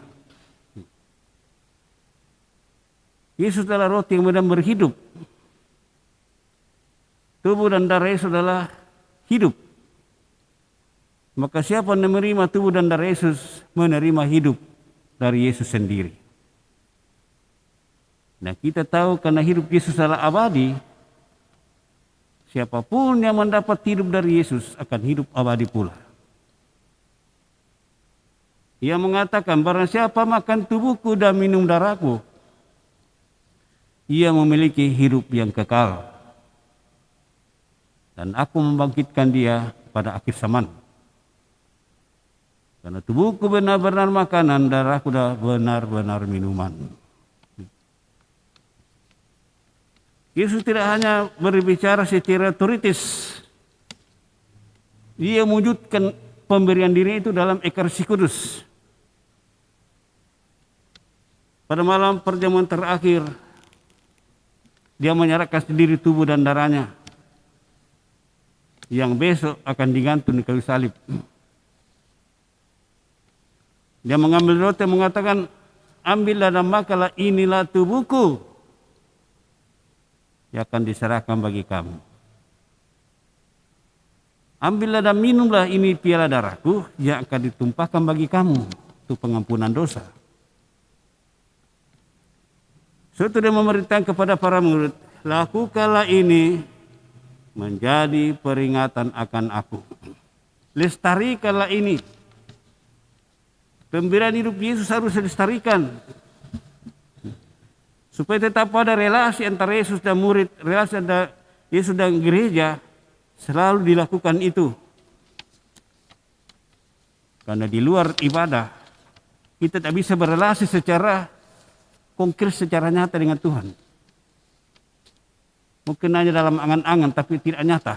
Yesus adalah roti yang benar berhidup. Tubuh dan darah Yesus adalah hidup. Maka siapa yang menerima tubuh dan darah Yesus, menerima hidup dari Yesus sendiri. Nah, kita tahu karena hidup Yesus adalah abadi, siapapun yang mendapat hidup dari Yesus akan hidup abadi pula. Ia mengatakan, barang siapa makan tubuhku dan minum darahku, ia memiliki hidup yang kekal. Dan aku membangkitkan dia pada akhir zaman. Karena tubuhku benar-benar makanan, darahku benar-benar minuman. Yesus tidak hanya berbicara secara teoritis. Dia mewujudkan pemberian diri itu dalam Ekaristi Kudus. Pada malam perjamuan terakhir, dia menyerahkan sendiri tubuh dan darahnya yang besok akan digantung di kayu salib. Dia mengambil roti dan mengatakan, ambillah dan makanlah, inilah tubuhku yang akan diserahkan bagi kamu. Ambillah dan minumlah, ini piala darahku yang akan ditumpahkan bagi kamu untuk pengampunan dosa. Setelah dia memerintahkan kepada para murid, lakukanlah ini menjadi peringatan akan aku. Lestarikanlah ini. Pemberian hidup Yesus harus dilestarikan. Supaya tetap ada relasi antara Yesus dan murid, relasi antara Yesus dan gereja, selalu dilakukan itu. Karena di luar ibadah, kita tak bisa berrelasi secara konkret, secara nyata dengan Tuhan. Mungkin hanya dalam angan-angan, tapi tidak nyata.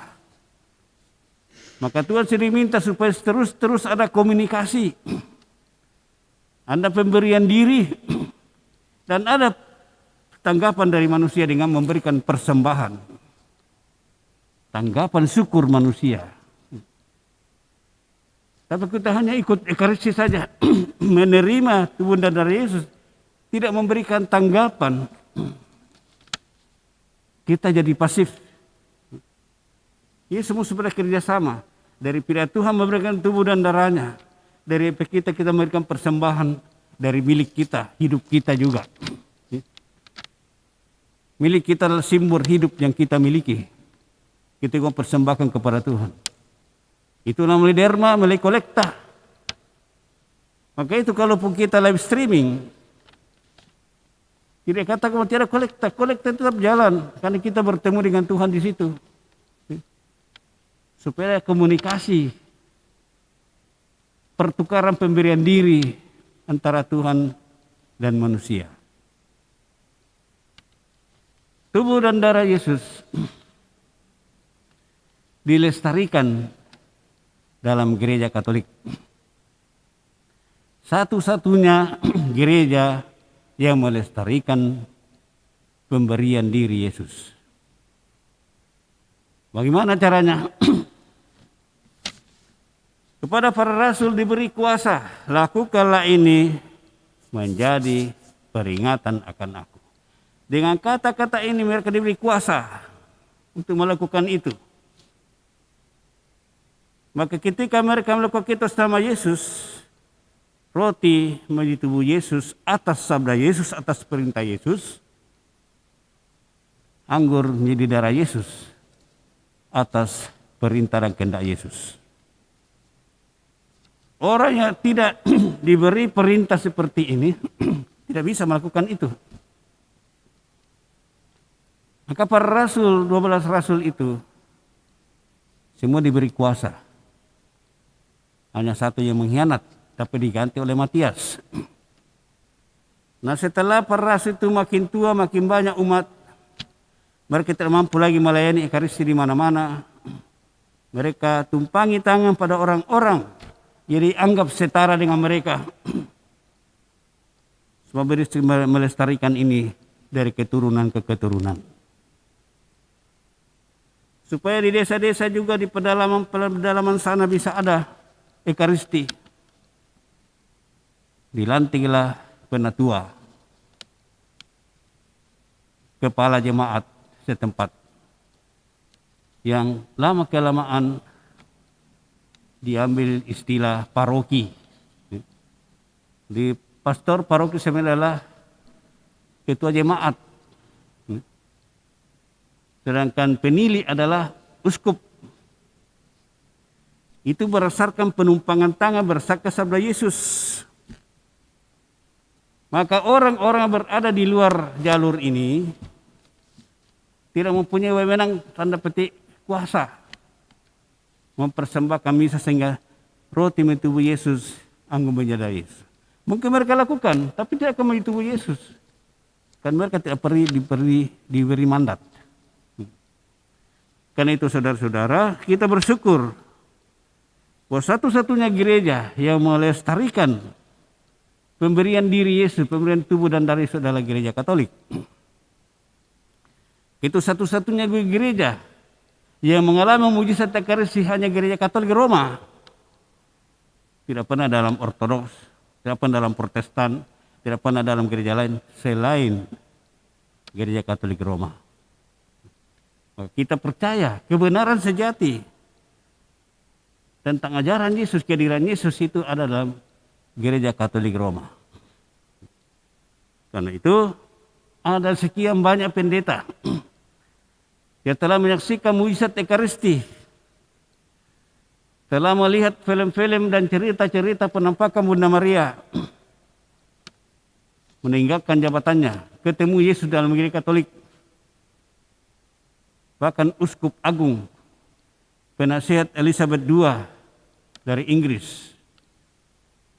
Maka Tuhan sering minta supaya terus ada komunikasi. Ada pemberian diri, dan ada tanggapan dari manusia dengan memberikan persembahan. Tanggapan syukur manusia. Tapi kita hanya ikut Ekaristi saja. Menerima tubuh dan darah Yesus. Tidak memberikan tanggapan. Kita jadi pasif. Ini semua sudah kerjasama. Dari pihak Tuhan memberikan tubuh dan darahnya. Dari pihak kita memberikan persembahan. Dari milik kita, hidup kita juga. Milik kita adalah simbol hidup yang kita miliki. Kita persembahkan kepada Tuhan. Itu namanya derma, melalui kolekta. Maka itu kalaupun kita live streaming, tidak katakan tiada kolekta. Kolekta tetap jalan. Karena kita bertemu dengan Tuhan di situ. Supaya komunikasi, pertukaran pemberian diri antara Tuhan dan manusia. Tubuh dan darah Yesus dilestarikan dalam gereja Katolik. Satu-satunya gereja yang melestarikan pemberian diri Yesus. Bagaimana caranya? Kepada para rasul diberi kuasa, lakukanlah ini menjadi peringatan akan aku. Dengan kata-kata ini mereka diberi kuasa untuk melakukan itu. Maka ketika mereka melakukan itu sama Yesus, roti menjadi tubuh Yesus atas sabda Yesus, atas perintah Yesus. Anggur menjadi darah Yesus atas perintah dan kehendak Yesus. Orang yang tidak diberi perintah seperti ini tidak bisa melakukan itu. Maka para rasul, 12 rasul itu semua diberi kuasa. Hanya satu yang mengkhianat, tapi diganti oleh Matias. Nah, setelah para rasul itu makin tua, makin banyak umat, mereka tidak mampu lagi melayani Ekaristi di mana-mana. Mereka tumpangi tangan pada orang-orang jadi anggap setara dengan mereka. Sebab melestarikan ini dari keturunan ke keturunan. Supaya di desa-desa juga di pedalaman sana bisa ada Ekaristi. Dilantiklah penatua, kepala jemaat setempat, yang lama kelamaan diambil istilah paroki. Di pastor paroki sebenarnya adalah ketua jemaat sedangkan penilai adalah uskup. Itu berdasarkan penumpangan tangan bersaksi sabda Yesus. Maka orang-orang yang berada di luar jalur ini tidak mempunyai wewenang tanda petik kuasa mempersembahkan misa sehingga roti menjadi tubuh Yesus, anggur menjadi Yesus. Mungkin mereka lakukan, tapi tidak akan menjadi tubuh Yesus. Kan mereka tidak perlu diberi mandat. Karena itu saudara-saudara, kita bersyukur bahwa satu-satunya gereja yang melestarikan pemberian diri Yesus, pemberian tubuh dan darah Yesus adalah gereja Katolik. Itu satu-satunya gereja yang mengalami mujizat Ekaristi hanya gereja Katolik Roma. Tidak pernah dalam Ortodoks, tidak pernah dalam Protestan, tidak pernah dalam gereja lain selain gereja Katolik Roma. Maka kita percaya kebenaran sejati tentang ajaran Yesus, kehadiran Yesus itu ada dalam gereja Katolik Roma. Karena itu ada sekian banyak pendeta yang telah menyaksikan mujizat Ekaristi, telah melihat film-film dan cerita-cerita penampakan Bunda Maria, meninggalkan jabatannya, ketemu Yesus dalam gereja Katolik. Bahkan Uskup Agung, penasihat Elizabeth II dari Inggris,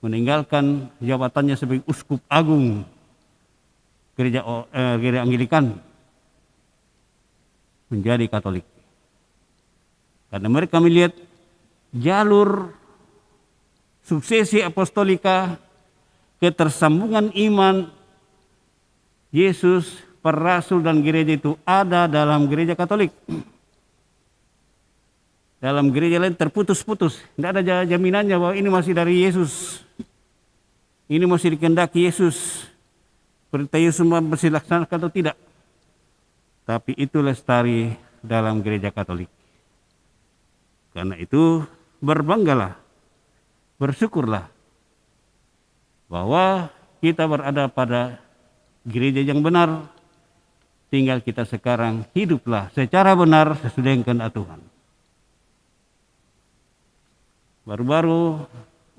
meninggalkan jabatannya sebagai Uskup Agung gereja Anglikan, menjadi Katolik. Karena mereka melihat jalur suksesi apostolika, ketersambungan iman Yesus, para rasul dan gereja itu ada dalam gereja Katolik. Dalam gereja lain terputus-putus, tidak ada jaminannya bahwa ini masih dari Yesus, ini masih dikehendaki Yesus, perintah Yesus masih dilaksanakan atau tidak. Tapi itu lestari dalam gereja Katolik. Karena itu berbanggalah, bersyukurlah bahwa kita berada pada gereja yang benar. Tinggal kita sekarang hiduplah secara benar sesuai dengan kehendak Tuhan. Baru-baru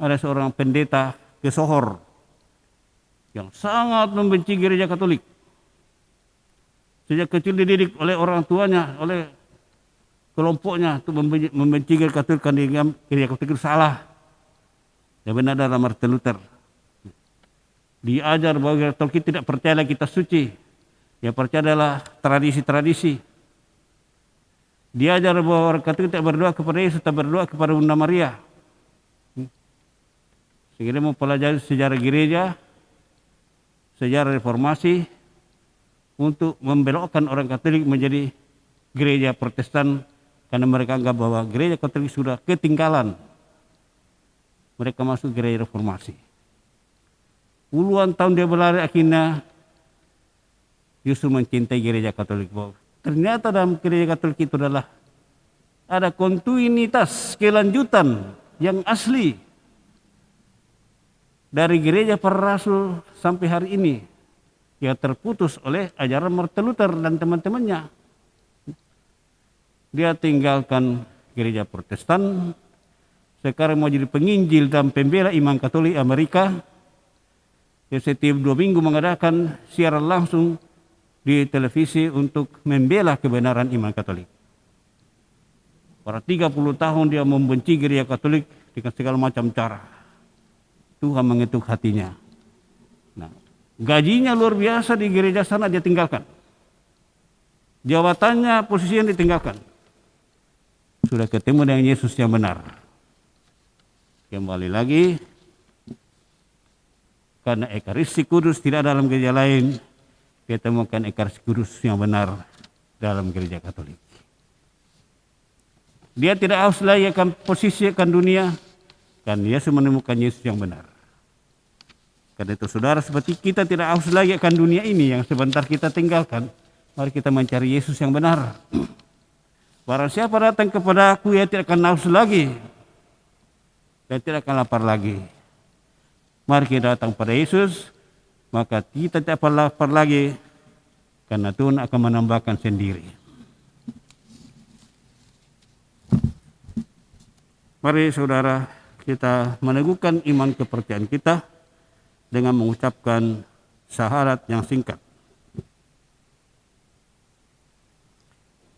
ada seorang pendeta ke Sohor yang sangat membenci gereja Katolik. Sejak kecil dididik oleh orang tuanya, oleh kelompoknya untuk membenci gereja Katolik, karena gereja Katolik itu salah. Yang benar adalah Martin Luther. Diajar bahwa gereja Katolik tidak percaya kita suci. Yang percaya adalah tradisi-tradisi. Diajar bahwa orang Katolik tidak berdoa kepada Yesus, tapi berdoa kepada Bunda Maria. Sehingga dia mempelajari sejarah gereja, sejarah reformasi, untuk membelokkan orang Katolik menjadi gereja Protestan, karena mereka anggap bahwa gereja Katolik sudah ketinggalan. Mereka masuk gereja reformasi. Puluhan tahun dia berlari, akhirnya justru mencintai gereja Katolik. Ternyata dalam gereja Katolik itu adalah ada kontinuitas, kelanjutan yang asli dari gereja para rasul sampai hari ini, yang terputus oleh ajaran Martin Luther dan teman-temannya. Dia tinggalkan gereja Protestan, sekarang mau jadi penginjil dan pembela iman Katolik Amerika. Dia setiap 2 minggu mengadakan siaran langsung di televisi untuk membela kebenaran iman Katolik. Pada 30 tahun dia membenci gereja Katolik dengan segala macam cara. Tuhan mengetuk hatinya. Nah, gajinya luar biasa di gereja sana dia tinggalkan. Jabatannya, posisinya ditinggalkan. Sudah ketemu dengan Yesus yang benar. Kembali lagi, karena Ekaristi Kudus tidak dalam gereja lain, kita temukan Ekaristi Kudus yang benar dalam gereja Katolik. Dia tidak harus lagi akan posisi akan dunia, kan dia menemukan Yesus yang benar. Karena itu saudara, seperti kita tidak harus lagi akan dunia ini yang sebentar kita tinggalkan, mari kita mencari Yesus yang benar. Barang siapa datang kepada aku, ia tidak akan haus lagi dan tidak akan lapar lagi. Mari kita datang pada Yesus, maka kita tidak akan lapar lagi, karena Tuhan akan menambahkan sendiri. Mari saudara, kita meneguhkan iman kepercayaan kita dengan mengucapkan syahadat yang singkat.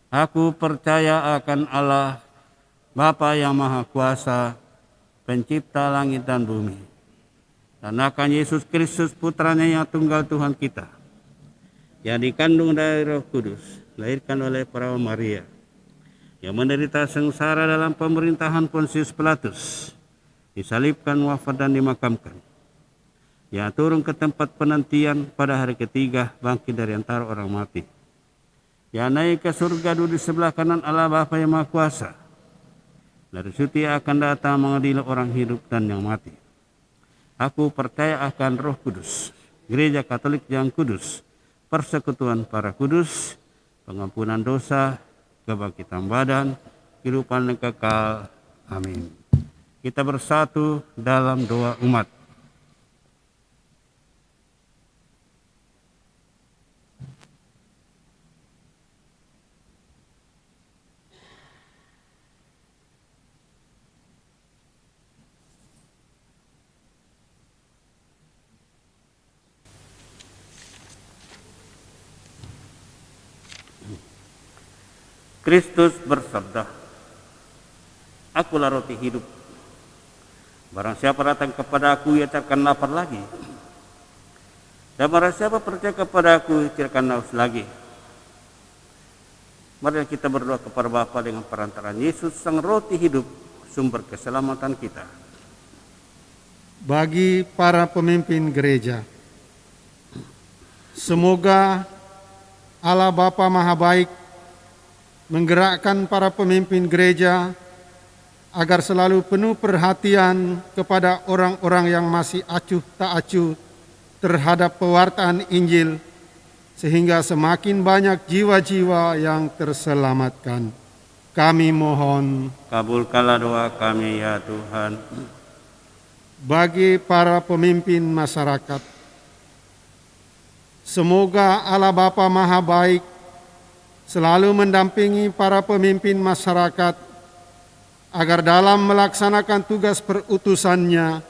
Aku percaya akan Allah, Bapa yang Maha Kuasa, Pencipta langit dan bumi, dan akan Yesus Kristus, Putranya yang tunggal Tuhan kita, yang dikandung dari Roh Kudus, dilahirkan oleh perawan Maria, yang menderita sengsara dalam pemerintahan Pontius Pilatus, disalibkan, wafat dan dimakamkan, yang turun ke tempat penantian, pada hari ketiga bangkit dari antara orang mati, yang naik ke surga, duduk di sebelah kanan Allah Bapa yang Maha Kuasa. Dari situ Ia akan datang mengadili orang hidup dan yang mati. Aku percaya akan Roh Kudus, Gereja Katolik yang kudus, persekutuan para kudus, pengampunan dosa, kebangkitan badan, kehidupan yang kekal. Amin. Kita bersatu dalam doa umat. Kristus bersabda, Akulah roti hidup. Barang siapa datang kepada Aku, ia tak akan lapar lagi. Dan barang siapa percaya kepada Aku, tidak akan haus lagi. Mari kita berdoa kepada Bapa dengan perantaraan Yesus, Sang Roti Hidup, sumber keselamatan kita. Bagi para pemimpin gereja, semoga Allah Bapa Maha Baik menggerakkan para pemimpin gereja agar selalu penuh perhatian kepada orang-orang yang masih acuh tak acuh terhadap pewartaan Injil, sehingga semakin banyak jiwa-jiwa yang terselamatkan. Kami mohon, Kabulkanlah doa kami ya Tuhan. bagi para pemimpin masyarakat, semoga Allah Bapa Maha Baik selalu mendampingi para pemimpin masyarakat agar dalam melaksanakan tugas perutusannya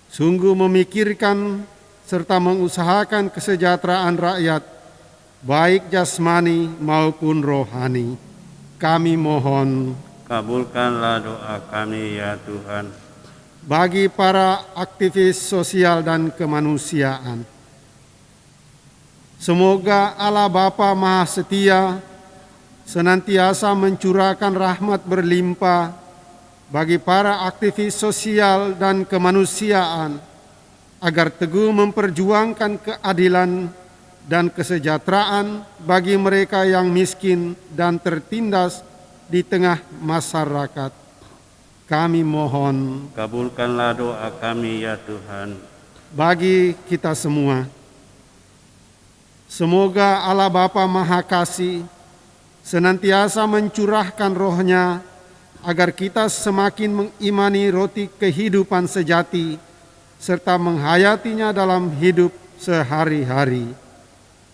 sungguh memikirkan serta mengusahakan kesejahteraan rakyat, baik jasmani maupun rohani. Kami mohon, Kabulkanlah doa kami ya Tuhan. bagi para aktivis sosial dan kemanusiaan, semoga Allah Bapa Maha Setia senantiasa mencurahkan rahmat berlimpah bagi para aktivis sosial dan kemanusiaan agar teguh memperjuangkan keadilan dan kesejahteraan bagi mereka yang miskin dan tertindas di tengah masyarakat. Kami mohon, Kabulkanlah doa kami ya Tuhan. bagi kita semua, semoga Allah Bapa Maha Kasih senantiasa mencurahkan roh-Nya agar kita semakin mengimani roti kehidupan sejati serta menghayatinya dalam hidup sehari-hari.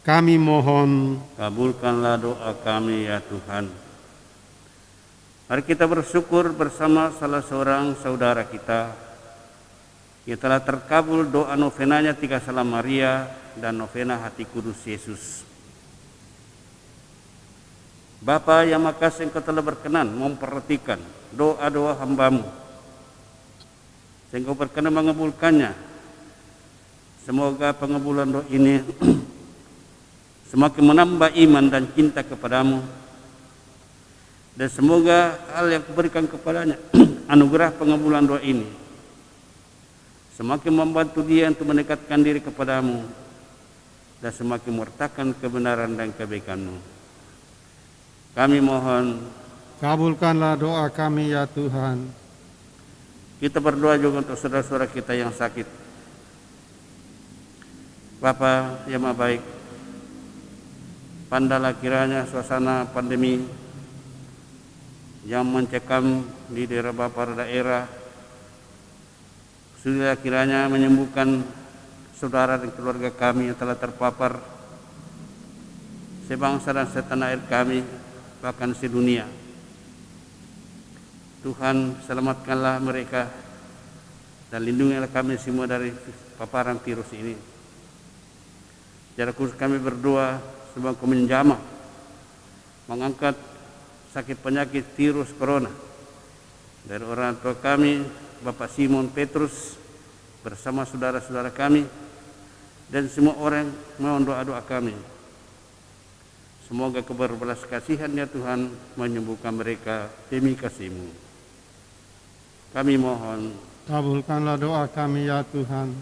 Kami mohon, Kabulkanlah doa kami ya Tuhan. Mari kita bersyukur bersama salah seorang saudara kita yang telah terkabul doa novenanya 3 Salam Maria dan novena Hati Kudus Yesus. Bapa yang makasih Engkau telah berkenan memperhatikan doa-doa hamba-Mu, sehingga Engkau berkenan mengabulkannya. Semoga pengabulan doa ini semakin menambah iman dan cinta kepadamu, dan semoga hal yang kuberikan kepadanya anugerah pengabulan doa ini semakin membantu dia untuk mendekatkan diri kepadamu dan semakin mewartakan kebenaran dan kebaikan-Mu. Kami mohon, kabulkanlah doa kami ya Tuhan. kita berdoa juga untuk saudara-saudara kita yang sakit. Bapa yang Maha Baik, pandanglah kiranya suasana pandemi yang mencekam di daerah beberapa daerah, sudah kiranya menyembuhkan saudara dan keluarga kami yang telah terpapar, sebangsa dan setanah air kami, bahkan sedunia. Tuhan, selamatkanlah mereka dan lindungilah kami semua dari paparan virus ini. Secara khusus kami berdoa semoga Kau menjamah mengangkat sakit penyakit virus corona dari orang tua kami, Bapak Simon Petrus, bersama saudara-saudara kami, dan semua orang mohon doa-doa kami. Semoga Kau berbelas kasihan ya Tuhan menyembuhkan mereka demi kasih-Mu. Kami mohon, Kabulkanlah doa kami ya Tuhan.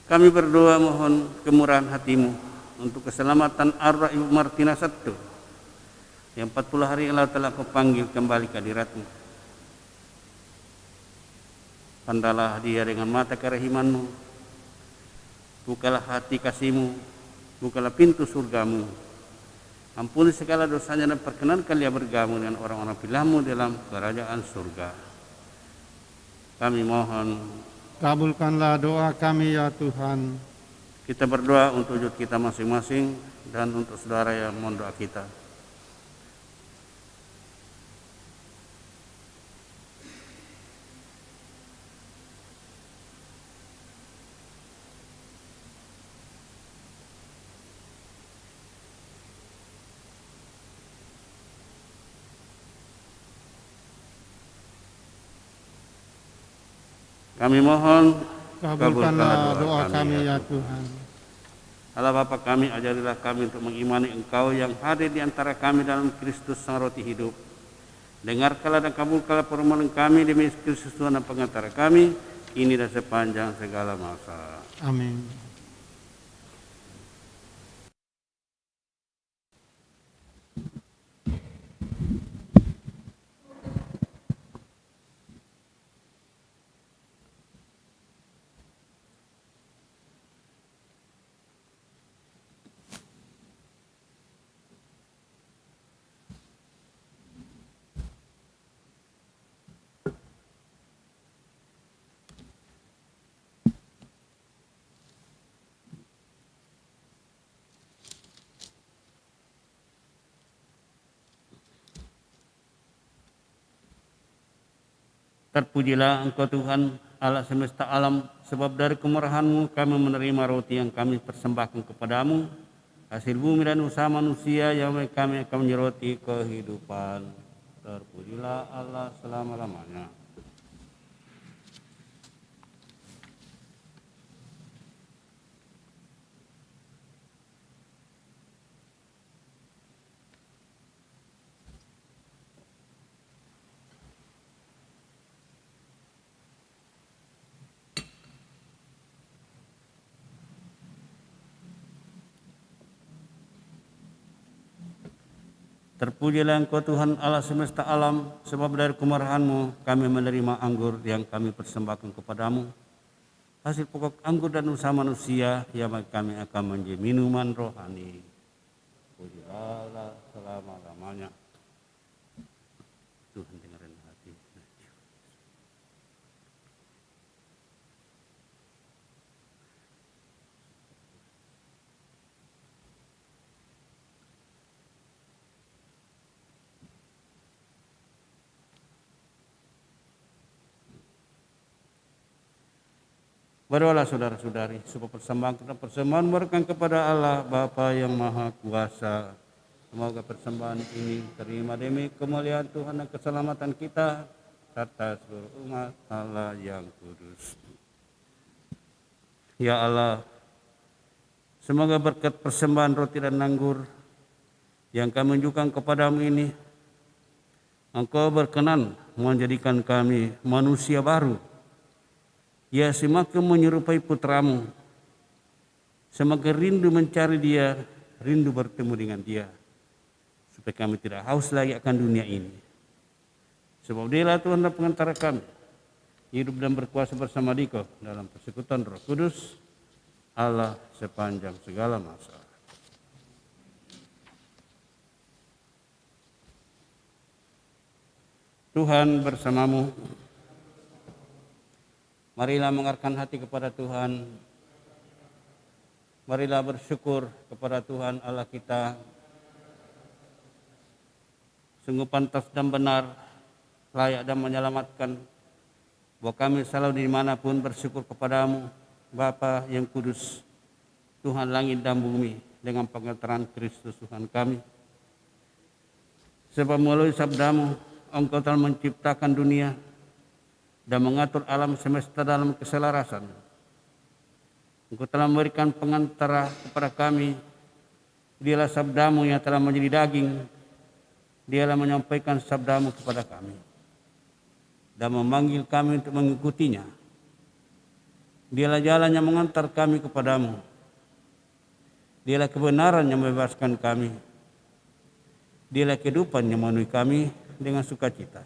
kami berdoa mohon kemurahan hati-Mu untuk keselamatan arwah Ibu Martina Sattu yang 40 hari yang lalu telah Kau panggil kembali ke hadirat-Mu. Pandalah dia dengan mata kerahiman-Mu, bukalah hati kasih-Mu, bukalah pintu surga-Mu, ampuni segala dosanya dan perkenankan dia bergabung dengan orang-orang pilihan-Mu dalam kerajaan surga. Kami mohon, Kabulkanlah doa kami ya Tuhan. kita berdoa untuk wujud kita masing-masing dan untuk saudara yang mohon doa kita. Kami mohon, Kabulkanlah doa kami ya Tuhan. Allah Bapa kami, ajarilah kami untuk mengimani Engkau yang hadir di antara kami dalam Kristus Sang Roti Hidup. Dengarkanlah dan kabulkanlah permohonan kami demi Kristus Tuhan dan pengantara kami, ini dan sepanjang segala masa. Amin. Terpujilah Engkau Tuhan Allah semesta alam, sebab dari kemurahan-Mu kami menerima roti yang kami persembahkan kepadamu, hasil bumi dan usaha manusia yang kami akan menyeroti kehidupan. Terpujilah Allah selama-lamanya. Terpujilah Engkau Tuhan Allah semesta alam, sebab dari kemurahan-Mu kami menerima anggur yang kami persembahkan kepadamu, hasil pokok anggur dan usaha manusia yang kami akan menjadi minuman rohani. Pujilah Allah selama-lamanya. Tuhan dengarkan hati. Berdoalah saudara-saudari, supaya persembahan merupakan kepada Allah Bapa yang Maha Kuasa. Semoga persembahan ini terima demi kemuliaan Tuhan dan keselamatan kita, serta seluruh umat Allah yang kudus. Ya Allah, semoga berkat persembahan roti dan anggur yang kami unjukkan kepadamu ini, Engkau berkenan menjadikan kami manusia baru, ya semakin menyerupai putramu, semakin rindu mencari dia, rindu bertemu dengan dia, supaya kami tidak haus lagi akan dunia ini. Sebab Dialah Tuhan dan pengantara kami, hidup dan berkuasa bersama Dikau dalam persekutuan Roh Kudus, Allah sepanjang segala masa. Tuhan bersamamu. Marilah mengarahkan hati kepada Tuhan. Marilah bersyukur kepada Tuhan Allah kita. Sungguh pantas dan benar, layak dan menyelamatkan, bahwa kami selalu dimanapun bersyukur kepadamu, Bapa yang kudus, Tuhan langit dan bumi, dengan pengertian Kristus Tuhan kami. Sebab melalui sabdamu, Engkau telah menciptakan dunia dan mengatur alam semesta dalam keselarasan. Engkau telah memberikan pengantara kepada kami. Dialah sabdamu yang telah menjadi daging. Dialah menyampaikan sabdamu kepada kami dan memanggil kami untuk mengikutinya. Dialah jalan yang mengantar kami kepadamu. Dialah kebenaran yang membebaskan kami. Dialah kehidupan yang memenuhi kami dengan sukacita.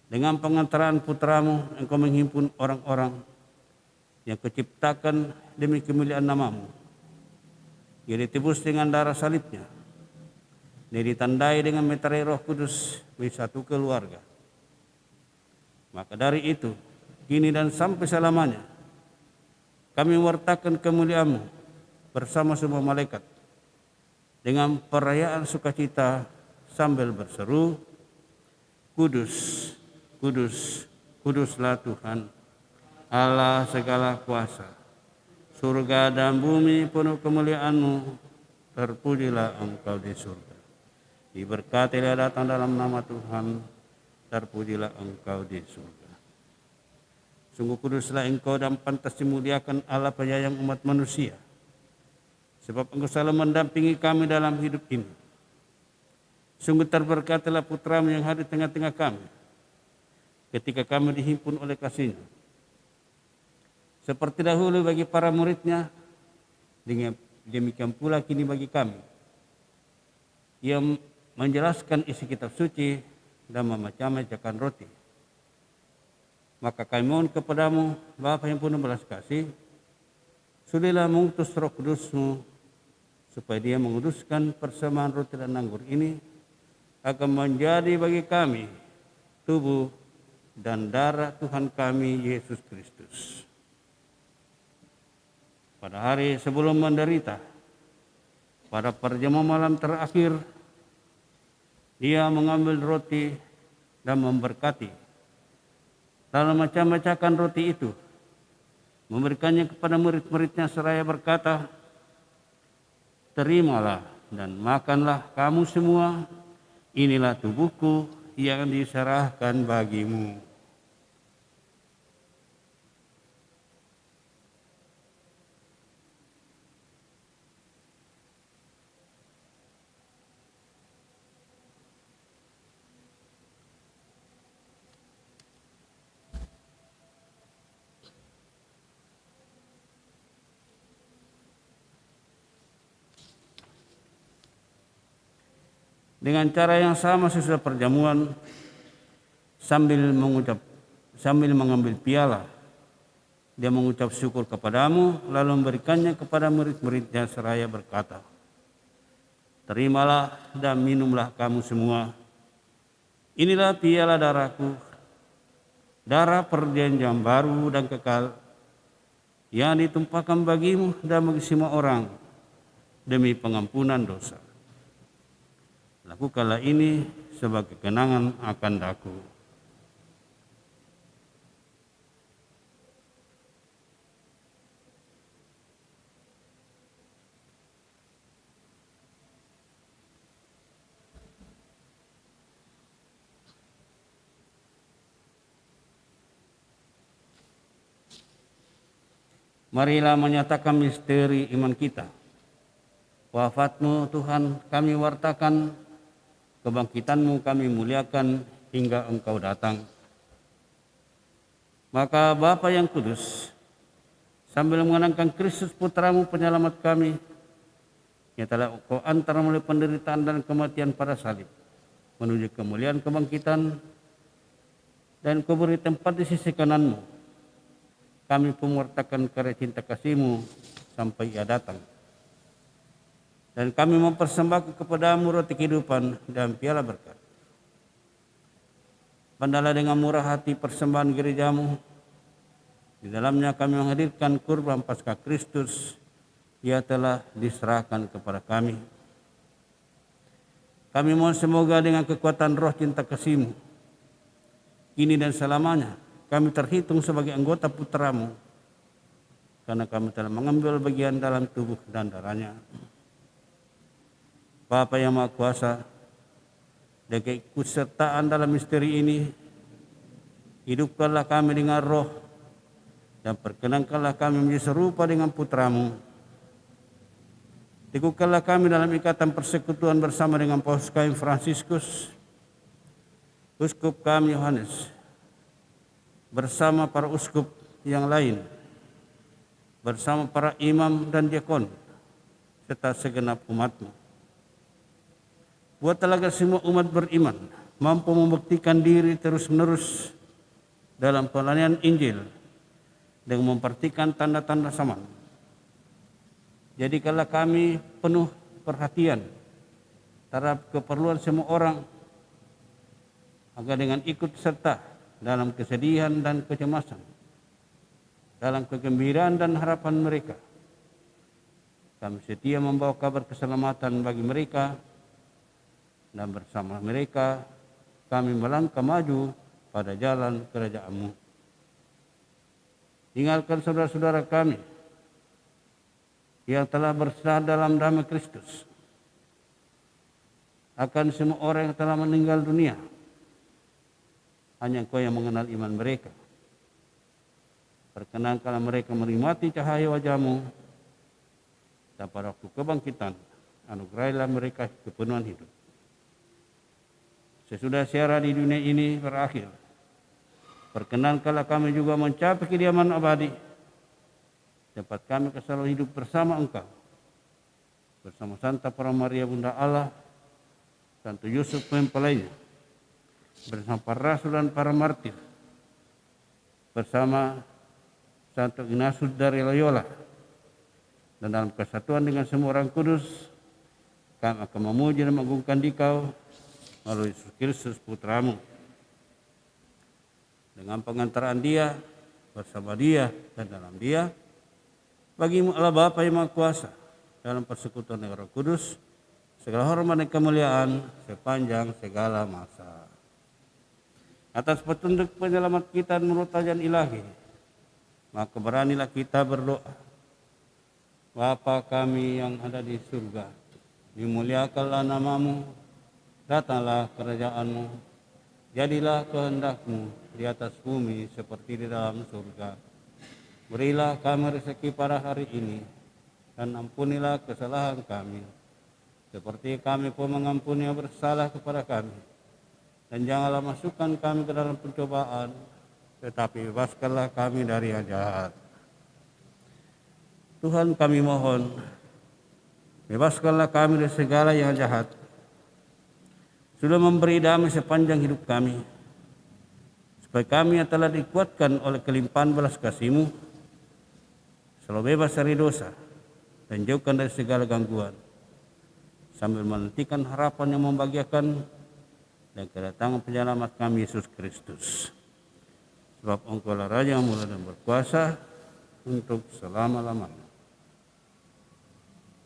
Dengan pengantaran putramu, Engkau menghimpun orang-orang yang keciptakan demi kemuliaan namamu. Ia ditebus dengan darah salibnya. Dia ditandai dengan meterai Roh Kudus menjadi satu keluarga. Maka dari itu, kini dan sampai selamanya, kami mewartakan kemuliaan-Mu bersama semua malaikat dengan perayaan sukacita sambil berseru, Kudus, Kudus, Kuduslah Tuhan, Allah segala kuasa. Surga dan bumi penuh kemuliaan-Mu, terpujilah Engkau di surga. Diberkatilah datang dalam nama Tuhan, terpujilah Engkau di surga. Sungguh kuduslah Engkau dan pantas dimuliakan Allah penyayang umat manusia. Sebab Engkau selalu mendampingi kami dalam hidup ini. Sungguh terberkatilah putramu yang hadir di tengah-tengah kami, ketika kami dihimpun oleh kasih-Nya. Seperti dahulu bagi para murid-Nya, demikian pula kini bagi kami. Ia menjelaskan isi kitab suci dan memecah-mecahkan roti. Maka kami mohon kepadamu, Bapa yang penuh belas kasih, sudilah mengutus Roh Kudus-Mu, supaya Dia menguduskan persembahan roti dan anggur ini, akan menjadi bagi kami tubuh dan darah Tuhan kami Yesus Kristus. Pada hari sebelum menderita, pada perjamuan malam terakhir, Ia mengambil roti dan memberkati, lalu memecah-mecahkan roti itu, memberikannya kepada murid-murid-Nya seraya berkata, terimalah dan makanlah kamu semua, inilah tubuhku yang diserahkan bagimu. Dengan cara yang sama sesudah perjamuan, sambil mengambil piala, Dia mengucap syukur kepadamu, lalu memberikannya kepada murid-murid-Nya seraya berkata, terimalah dan minumlah kamu semua, inilah piala darahku, darah perjanjian baru dan kekal, yang ditumpahkan bagimu dan bagi semua orang demi pengampunan dosa. Lakukanlah ini sebagai kenangan akan Aku. Marilah menyatakan misteri iman kita. Wafat-Mu Tuhan kami wartakan, kebangkitan-Mu kami muliakan hingga Engkau datang. Maka Bapa yang kudus, sambil mengenangkan Kristus Putra-Mu penyelamat kami, yang telah Engkau antar melalui penderitaan dan kematian pada salib, menuju kemuliaan kebangkitan, dan Engkau beri tempat di sisi kanan-Mu, kami pun mewartakan karya cinta kasih-Mu sampai Ia datang. Dan kami mempersembahkan kepadamu roti kehidupan dan piala berkat. Pandanglah dengan murah hati persembahan gereja-Mu. Di dalamnya kami menghadirkan kurban Paskah Kristus. Ia telah diserahkan kepada kami. Kami mohon semoga dengan kekuatan roh cinta kasih-Mu, kini dan selamanya, kami terhitung sebagai anggota putra-Mu, karena kami telah mengambil bagian dalam tubuh dan darah-Nya. Bapa yang Maha Kuasa, dengan keikutsertaan dalam misteri ini, hidupkanlah kami dengan roh, dan perkenankanlah kami menjadi serupa dengan putra-Mu. Teguhkanlah kami dalam ikatan persekutuan bersama dengan Paus kami Fransiskus, Uskup kami Yohanes, bersama para uskup yang lain, bersama para imam dan diakon, serta segenap umat-Mu. Buatlah agar semua umat beriman mampu membuktikan diri terus-menerus dalam pelayanan Injil dengan memperhatikan tanda-tanda zaman. Jadikanlah kami penuh perhatian terhadap keperluan semua orang, agar dengan ikut serta dalam kesedihan dan kecemasan, dalam kegembiraan dan harapan mereka, kami setia membawa kabar keselamatan bagi mereka, dan bersama mereka kami melangkah maju pada jalan kerajaan-Mu. Tinggalkan saudara-saudara kami yang telah berserah dalam damai Kristus, akan semua orang yang telah meninggal dunia. Hanya Engkau yang mengenal iman mereka. Perkenankanlah mereka menikmati cahaya wajah-Mu, dan pada waktu kebangkitan anugerailah mereka kepenuhan hidup. Sesudah siara di dunia ini berakhir, perkenankanlah kami juga mencapai kediaman abadi, dapat kami selalu hidup bersama Engkau, bersama Santa Para Maria Bunda Allah, Santo Yusuf mempelainya, bersama para rasul dan para martir, bersama Santo Ignatius dari Loyola, dan dalam kesatuan dengan semua orang kudus, kami akan memuji dan mengagungkan Dikau melalui Yesus Kristus Putra-Mu. Dengan pengantaran Dia, bersama Dia, dan dalam Dia, bagi-Mu Allah Bapa yang Maha Kuasa, dalam persekutuan dengan Roh Kudus, segala hormat dan kemuliaan sepanjang segala masa. Atas petunjuk penyelamat kita menurut ajaran ilahi, maka beranilah kita berdoa. Bapa kami yang ada di surga, dimuliakanlah nama-Mu, datanglah kerajaan-Mu, jadilah kehendak-Mu di atas bumi seperti di dalam surga. Berilah kami rezeki pada hari ini, dan ampunilah kesalahan kami, seperti kami pun mengampuni yang bersalah kepada kami. Dan janganlah masukkan kami ke dalam pencobaan, tetapi bebaskanlah kami dari yang jahat. Tuhan kami mohon, bebaskanlah kami dari segala yang jahat. Sudah memberi damai sepanjang hidup kami, supaya kami yang telah dikuatkan oleh kelimpahan belas kasih-Mu, selalu bebas dari dosa dan jauhkan dari segala gangguan, sambil menantikan harapan yang membahagiakan dan kedatangan penyelamat kami Yesus Kristus. Sebab Engkau-lah Raja yang mulia dan berkuasa untuk selama-lamanya.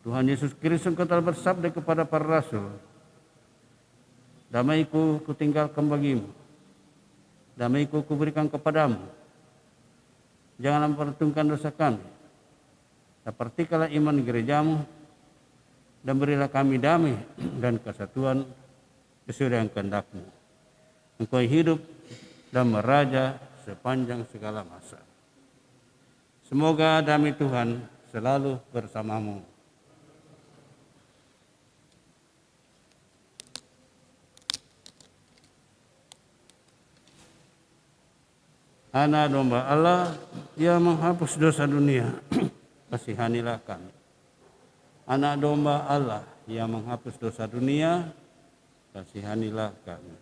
Tuhan Yesus Kristus, Engkau telah bersabda kepada para rasul, damai-Ku kutinggalkan bagi-Mu, damai-Ku kuberikan kepadamu. Janganlah memperhitungkan dosa kami, sepertikalah iman gereja-Mu, dan berilah kami damai dan kesatuan sesuai dengan kehendak-Mu. Engkau hidup dan meraja sepanjang segala masa. Semoga damai Tuhan selalu bersamamu. Anak domba Allah yang menghapus dosa dunia, kasihanilah kami. Anak domba Allah yang menghapus dosa dunia, kasihanilah kami.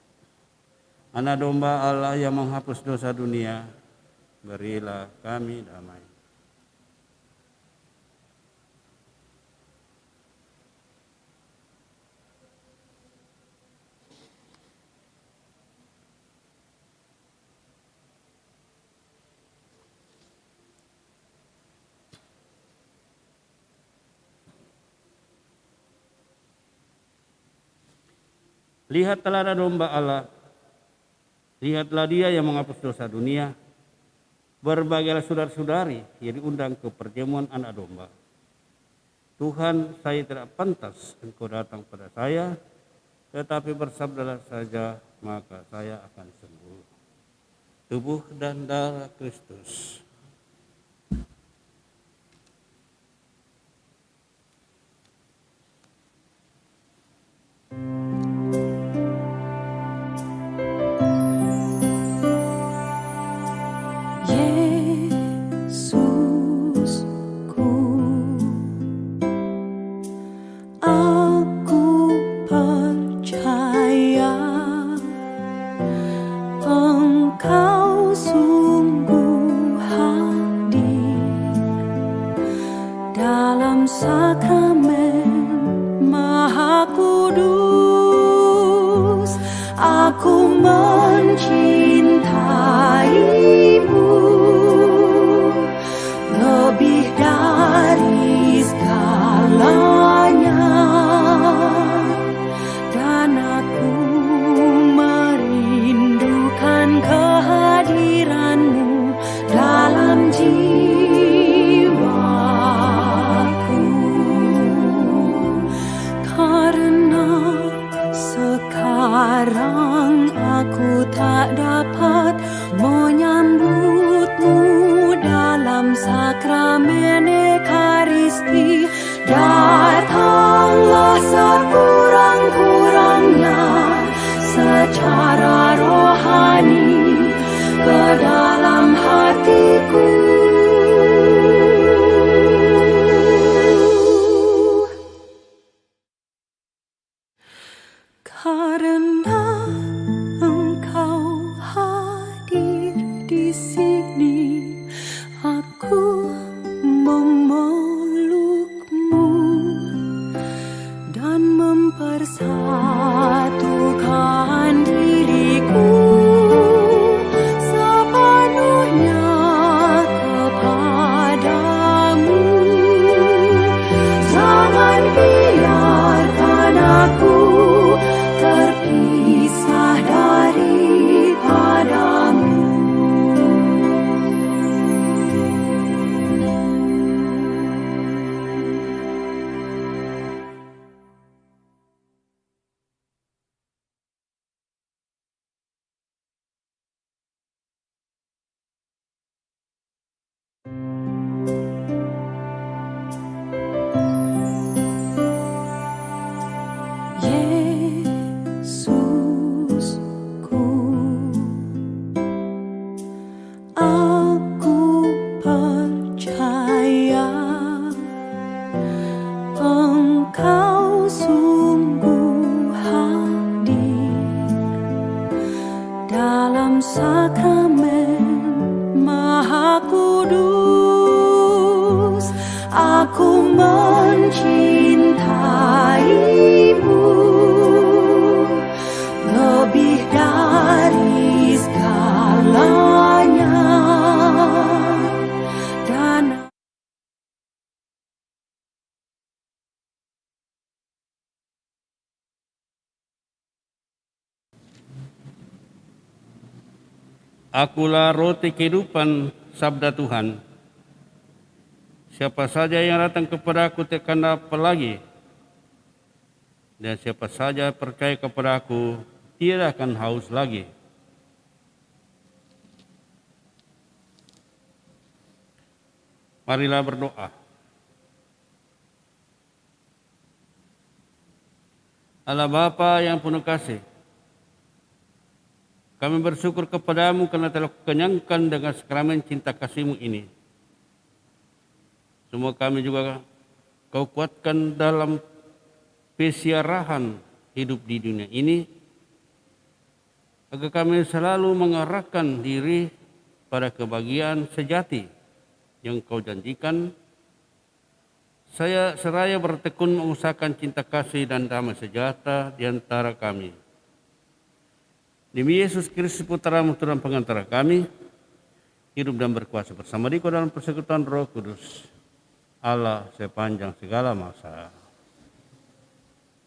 Anak domba Allah yang menghapus dosa dunia, berilah kami damai. Lihatlah ada domba Allah, lihatlah dia yang menghapus dosa dunia. Berbahagialah saudara-saudari yang diundang ke perjamuan anak domba. Tuhan, saya tidak pantas engkau datang pada saya, tetapi bersabdalah saja, maka saya akan sembuh. Tubuh dan darah Kristus. Yesusku, aku percaya Engkau sungguh hadir dalam sakramen Maha Kudus. Aku mencintaimu lebih dari segalanya, dan aku merindukan kehadiranmu dalam jiwaku. Karena sekarang aku tak dapat menyambutmu dalam sakramen Ekaristi, datanglah sekurang-kurangnya secara rohani ke dalam hatiku. Karena Engkau hadir di sini, aku memelukmu dan mempersatukan diriku sepenuhnya kepadamu. Jangan biarkan aku terpisah daripadamu. Yesusku, aku percaya Engkau sungguh hadir dalam sakramen Maha Kudus. Aku mencintaimu lebih dari segalanya, dan Akulah roti kehidupan, sabda Tuhan. Siapa saja yang datang kepada aku tak akan lapar lagi, dan siapa saja percaya kepada aku tidak akan haus lagi. Marilah berdoa. Allah Bapa yang penuh kasih, kami bersyukur kepadamu karena telah kenyangkan dengan sakramen cinta kasih-Mu ini. Semua kami juga Kau kuatkan dalam pesiarahan hidup di dunia ini, agar kami selalu mengarahkan diri pada kebahagiaan sejati yang Kau janjikan. Saya seraya bertekun mengusahakan cinta kasih dan damai sejahtera di antara kami. Demi Yesus Kristus Putra-Mu Tuhan pengantara kami, hidup dan berkuasa bersama Dikau dalam persekutuan Roh Kudus, Allah sepanjang segala masa.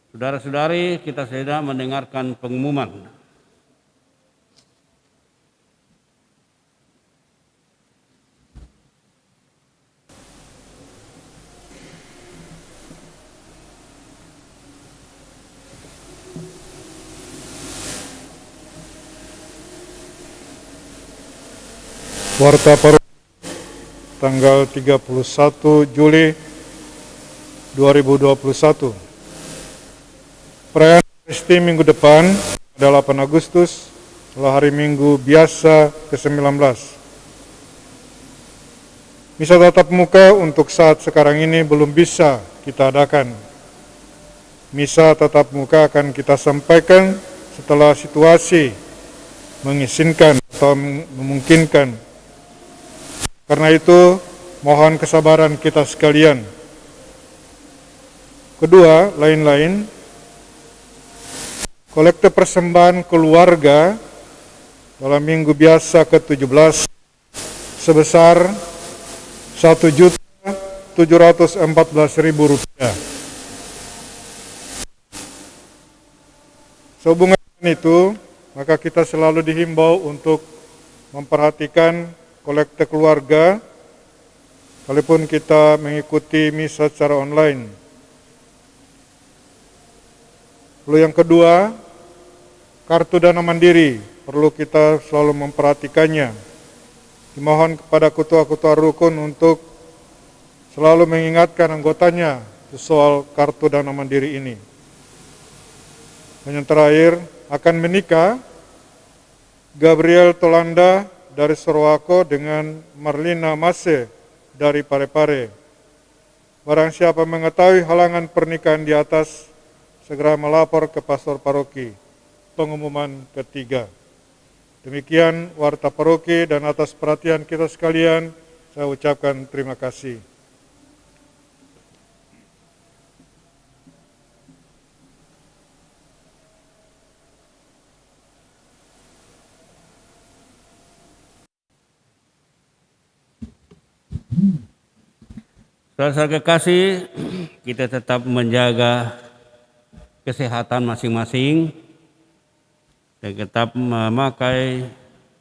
Saudara-saudari, kita sedang mendengarkan pengumuman. Warta Paroki tanggal 31 Juli 2021. Perayaan Kristi minggu depan adalah 8 Agustus adalah hari Minggu biasa ke-19. Misa tatap muka untuk saat sekarang ini belum bisa kita adakan. Misa tatap muka akan kita sampaikan setelah situasi mengizinkan atau memungkinkan. Karena itu, mohon kesabaran kita sekalian. Kedua, lain-lain, kolekte persembahan keluarga dalam minggu biasa ke-17 sebesar Rp1.714.000. Sehubungan dengan itu, maka kita selalu dihimbau untuk memperhatikan kolekte keluarga, walaupun kita mengikuti misa secara online. Lalu yang kedua, kartu dana mandiri, perlu kita selalu memperhatikannya. Dimohon kepada ketua-ketua rukun untuk selalu mengingatkan anggotanya soal kartu dana mandiri ini. Dan yang terakhir, akan menikah Gabriel Tolanda dari Sorowako dengan Marlina Mase dari Parepare. Barang siapa mengetahui halangan pernikahan di atas, segera melapor ke pastor paroki. Pengumuman ketiga. Demikian warta paroki, dan atas perhatian kita sekalian, saya ucapkan terima kasih. Saudara-saudara kekasih, kita tetap menjaga kesehatan masing-masing dan tetap memakai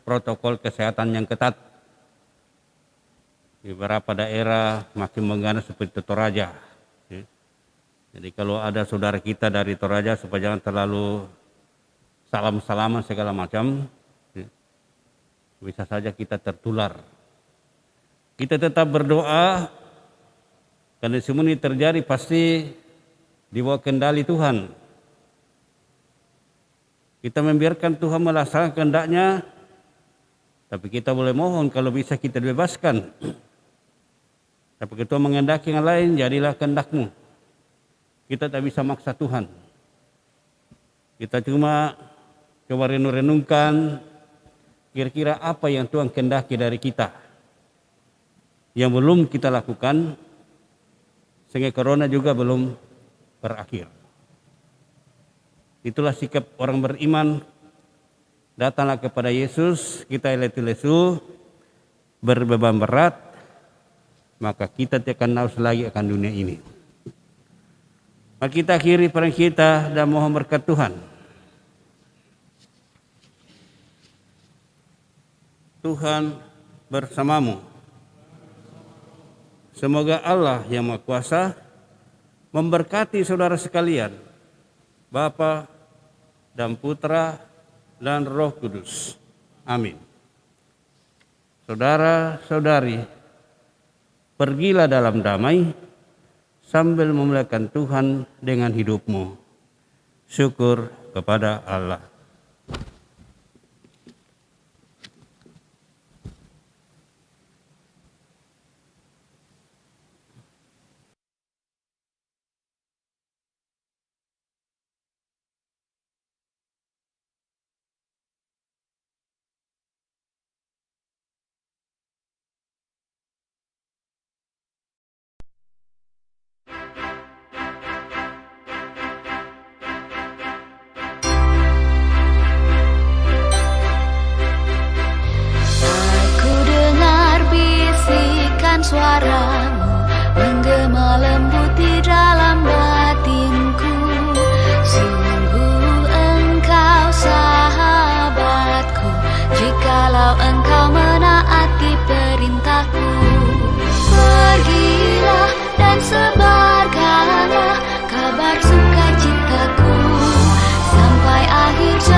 protokol kesehatan yang ketat. Di beberapa daerah makin mengganas seperti Toraja. Jadi kalau ada saudara kita dari Toraja, supaya jangan terlalu salam-salaman segala macam, bisa saja kita tertular. Kita tetap berdoa, karena semua ini terjadi pasti di bawah kendali Tuhan. Kita membiarkan Tuhan melaksanakan kehendak-Nya, tapi kita boleh mohon kalau bisa kita dibebaskan. Tapi Tuhan menghendaki yang lain, jadilah kehendak-Mu. Kita tak bisa maksa Tuhan. Kita cuma coba renungkan kira-kira apa yang Tuhan kehendaki dari kita, yang belum kita lakukan, sehingga corona juga belum berakhir. Itulah sikap orang beriman. Datanglah kepada Yesus, kita lesu berbeban berat, maka kita tidak akan naus lagi akan dunia ini. Mari kita akhiri perang kita dan mohon berkat Tuhan. Tuhan bersamamu. Semoga Allah yang Maha Kuasa memberkati saudara sekalian, Bapa dan Putra dan Roh Kudus. Amin. Saudara-saudari, pergilah dalam damai sambil memuliakan Tuhan dengan hidupmu. Syukur kepada Allah. Suaramu menggema lembut di dalam batinku. kabar sukacitaku sampai akhir zaman.